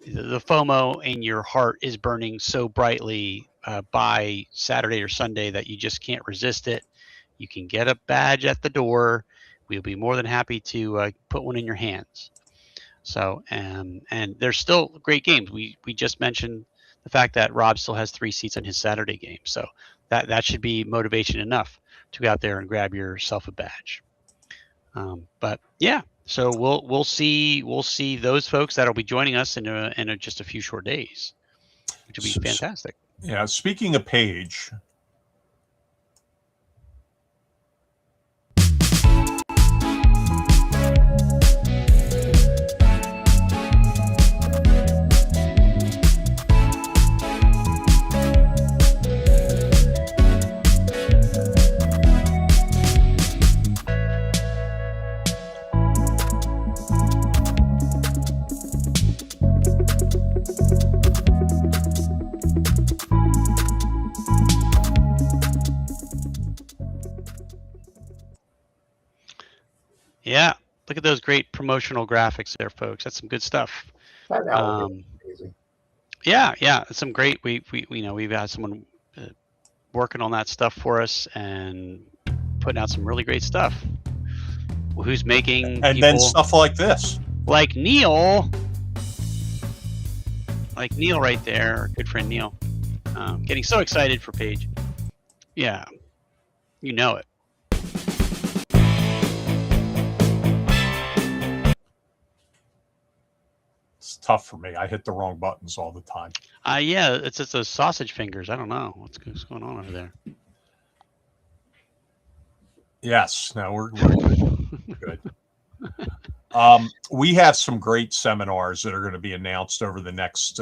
the FOMO in your heart is burning so brightly by Saturday or Sunday that you just can't resist it, you can get a badge at the door. We'll be more than happy to put one in your hands. So, and there's still great games. We just mentioned the fact that Rob still has 3 seats on his Saturday game. So that should be motivation enough to go out there and grab yourself a badge. But yeah, so we'll see those folks that'll be joining us in just a few short days, which will be fantastic. Yeah. Speaking of Page, Yeah, look at those great promotional graphics there, folks. That's some good stuff. That now is amazing. Yeah, it's some great. We've had someone working on that stuff for us and putting out some really great stuff. Who's making and then stuff like this. like Neil right there, our good friend Neil, getting so excited for Page. Yeah, you know it. It's tough for me. I hit the wrong buttons all the time. Yeah, it's just those sausage fingers. I don't know what's going on over there. Yes. No, we're good. We have some great seminars that are going to be announced over the next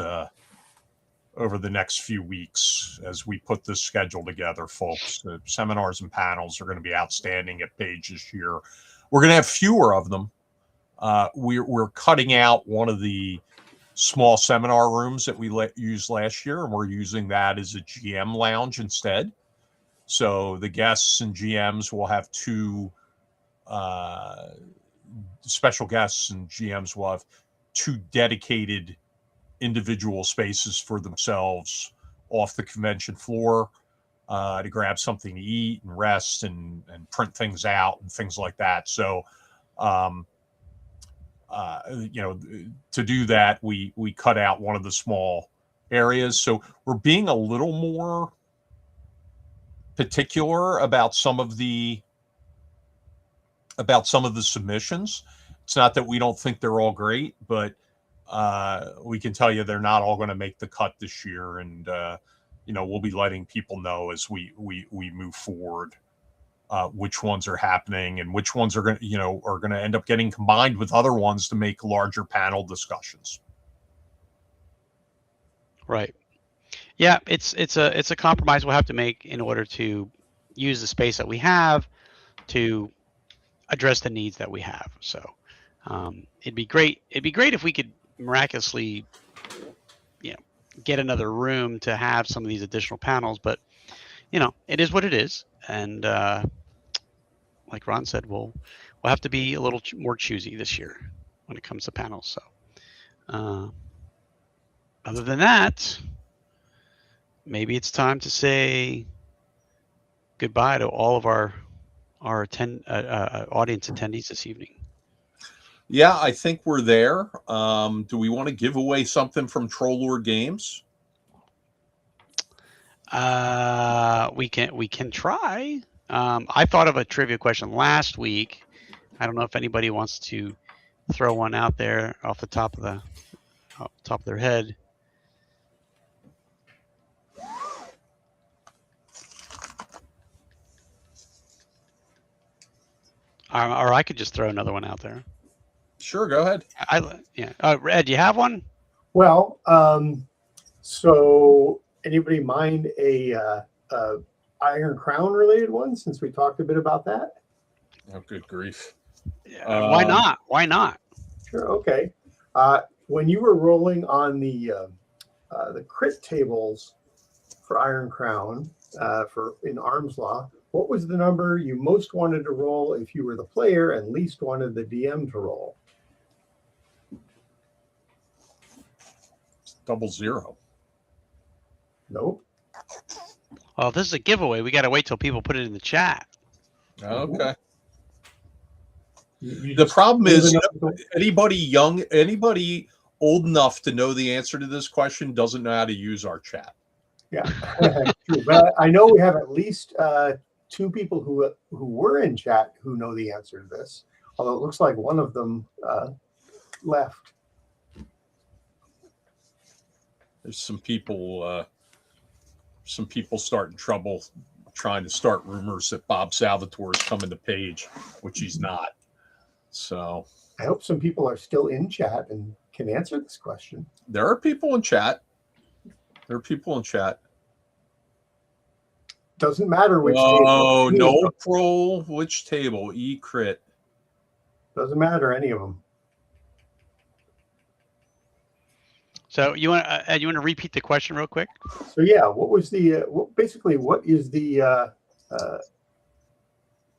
few weeks as we put this schedule together, folks. The seminars and panels are going to be outstanding at Page this year. We're going to have fewer of them. We're cutting out one of the small seminar rooms that we used last year, and we're using that as a GM lounge instead. So the guests and GMs will have 2 special guests, and GMs will have 2 dedicated individual spaces for themselves off the convention floor to grab something to eat and rest and print things out and things like that. So to do that, we cut out one of the small areas. So we're being a little more particular about some of the submissions. It's not that we don't think they're all great, but we can tell you they're not all going to make the cut this year, and we'll be letting people know as we move forward which ones are happening and which ones are going to end up getting combined with other ones to make larger panel discussions. Right. Yeah, it's a compromise we'll have to make in order to use the space that we have to address the needs that we have. So it'd be great if we could miraculously get another room to have some of these additional panels, but it is what it is, and like Ron said, we'll have to be a little more choosy this year when it comes to panels. So other than that, maybe it's time to say goodbye to all of our audience attendees this evening. Yeah, I think we're there. Do we want to give away something from Troll Lord Games? We can try. I thought of a trivia question last week. I don't know if anybody wants to throw one out there off the top of their head. Or I could just throw another one out there. Sure, go ahead. Ed, do you have one? Well, so anybody mind a Iron Crown related one, since we talked a bit about that? Oh, good grief. Why not? Why not? Sure. Okay. When you were rolling on the crit tables for Iron Crown in Arms Law, what was the number you most wanted to roll if you were the player and least wanted the DM to roll? 00. Nope. Well, this is a giveaway. We got to wait till people put it in the chat. Okay. The problem is, anybody old enough to know the answer to this question doesn't know how to use our chat. Yeah, true. But I know we have at least 2 people who were in chat who know the answer to this. Although it looks like one of them left. There's some people starting trouble trying to start rumors that Bob Salvatore is coming to Page, which he's not. So I hope some people are still in chat and can answer this question. There are people in chat. Doesn't matter which table. Oh, no pro. Which table? E-crit. Doesn't matter, any of them. So you want to repeat the question real quick? So yeah, what was the what is the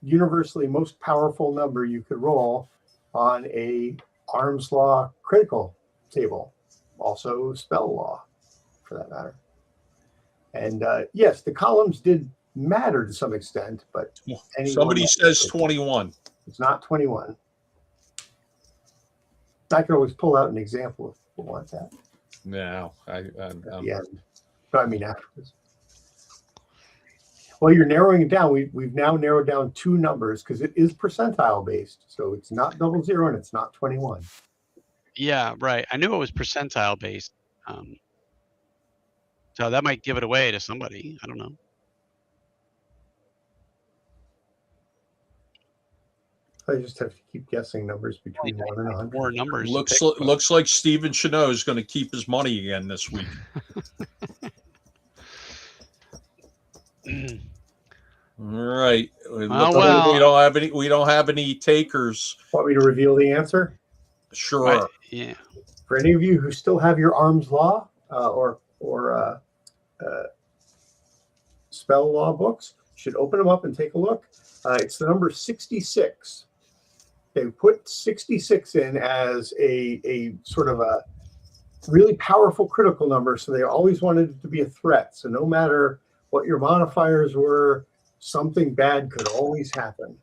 universally most powerful number you could roll on a Arms Law critical table, also spell law for that matter? And yes, the columns did matter to some extent, but somebody says 21. It's not 21. I can always pull out an example if you want that. No, yeah, but I mean afterwards. Well, you're narrowing it down. We've now narrowed down 2 numbers because it is percentile based, so it's not 00 and it's not 21. Yeah, right. I knew it was percentile based. So that might give it away to somebody. I don't know. I just have to keep guessing numbers between 1 and 100. More numbers. Looks like Steven Chanot is going to keep his money again this week. All right. We don't have any takers. Want me to reveal the answer? Sure. Right. Yeah. For any of you who still have your Arms Law or spell law books, you should open them up and take a look. It's the number 66. They put 66 in as a sort of a really powerful critical number, so they always wanted it to be a threat. So no matter what your modifiers were, something bad could always happen.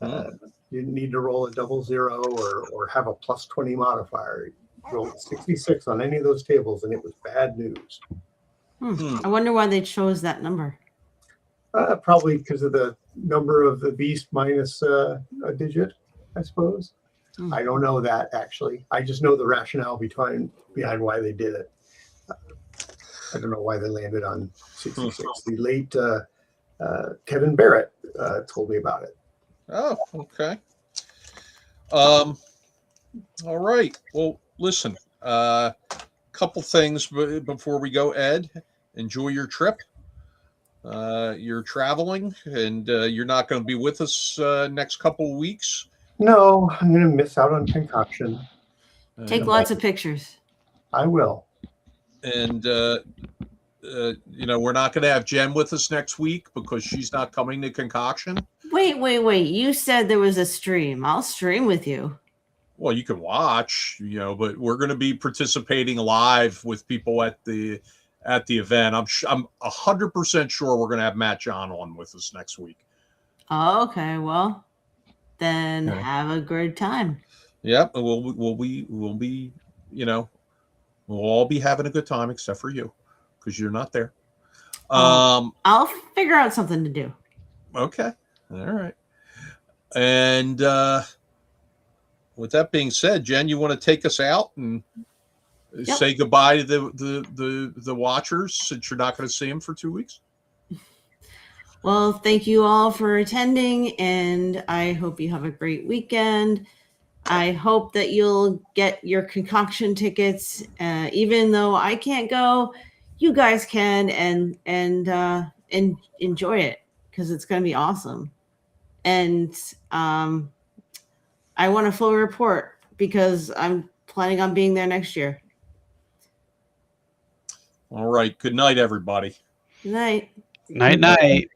You didn't need to roll a 00 or have a +20 modifier. You rolled 66 on any of those tables, and it was bad news. I wonder why they chose that number. Probably because of the number of the beast minus a digit, I suppose. I don't know that, actually. I just know the rationale behind why they did it. I don't know why they landed on 66. The late Kevin Barrett told me about it. Oh, okay. All right. Well, listen, couple things before we go. Ed, enjoy your trip. You're traveling, and you're not going to be with us next couple of weeks. No, I'm going to miss out on concoction. Take lots of pictures. I will. And we're not going to have Jen with us next week because she's not coming to concoction. Wait. You said there was a stream. I'll stream with you. Well, you can watch, but we're going to be participating live with people at the event. I'm 100% sure we're going to have Matt John on with us next week. Oh, okay. Well, then have a good time. Yep. We'll be, we'll all be having a good time except for you because you're not there. I'll figure out something to do. Okay. All right. And with that being said, Jen, you want to take us out and say goodbye to the watchers since you're not going to see them for 2 weeks? Well, thank you all for attending, and I hope you have a great weekend. I hope that you'll get your concoction tickets, even though I can't go. You guys can, and enjoy it because it's going to be awesome. And I want a full report because I'm planning on being there next year. All right. Good night, everybody. Good night. Night.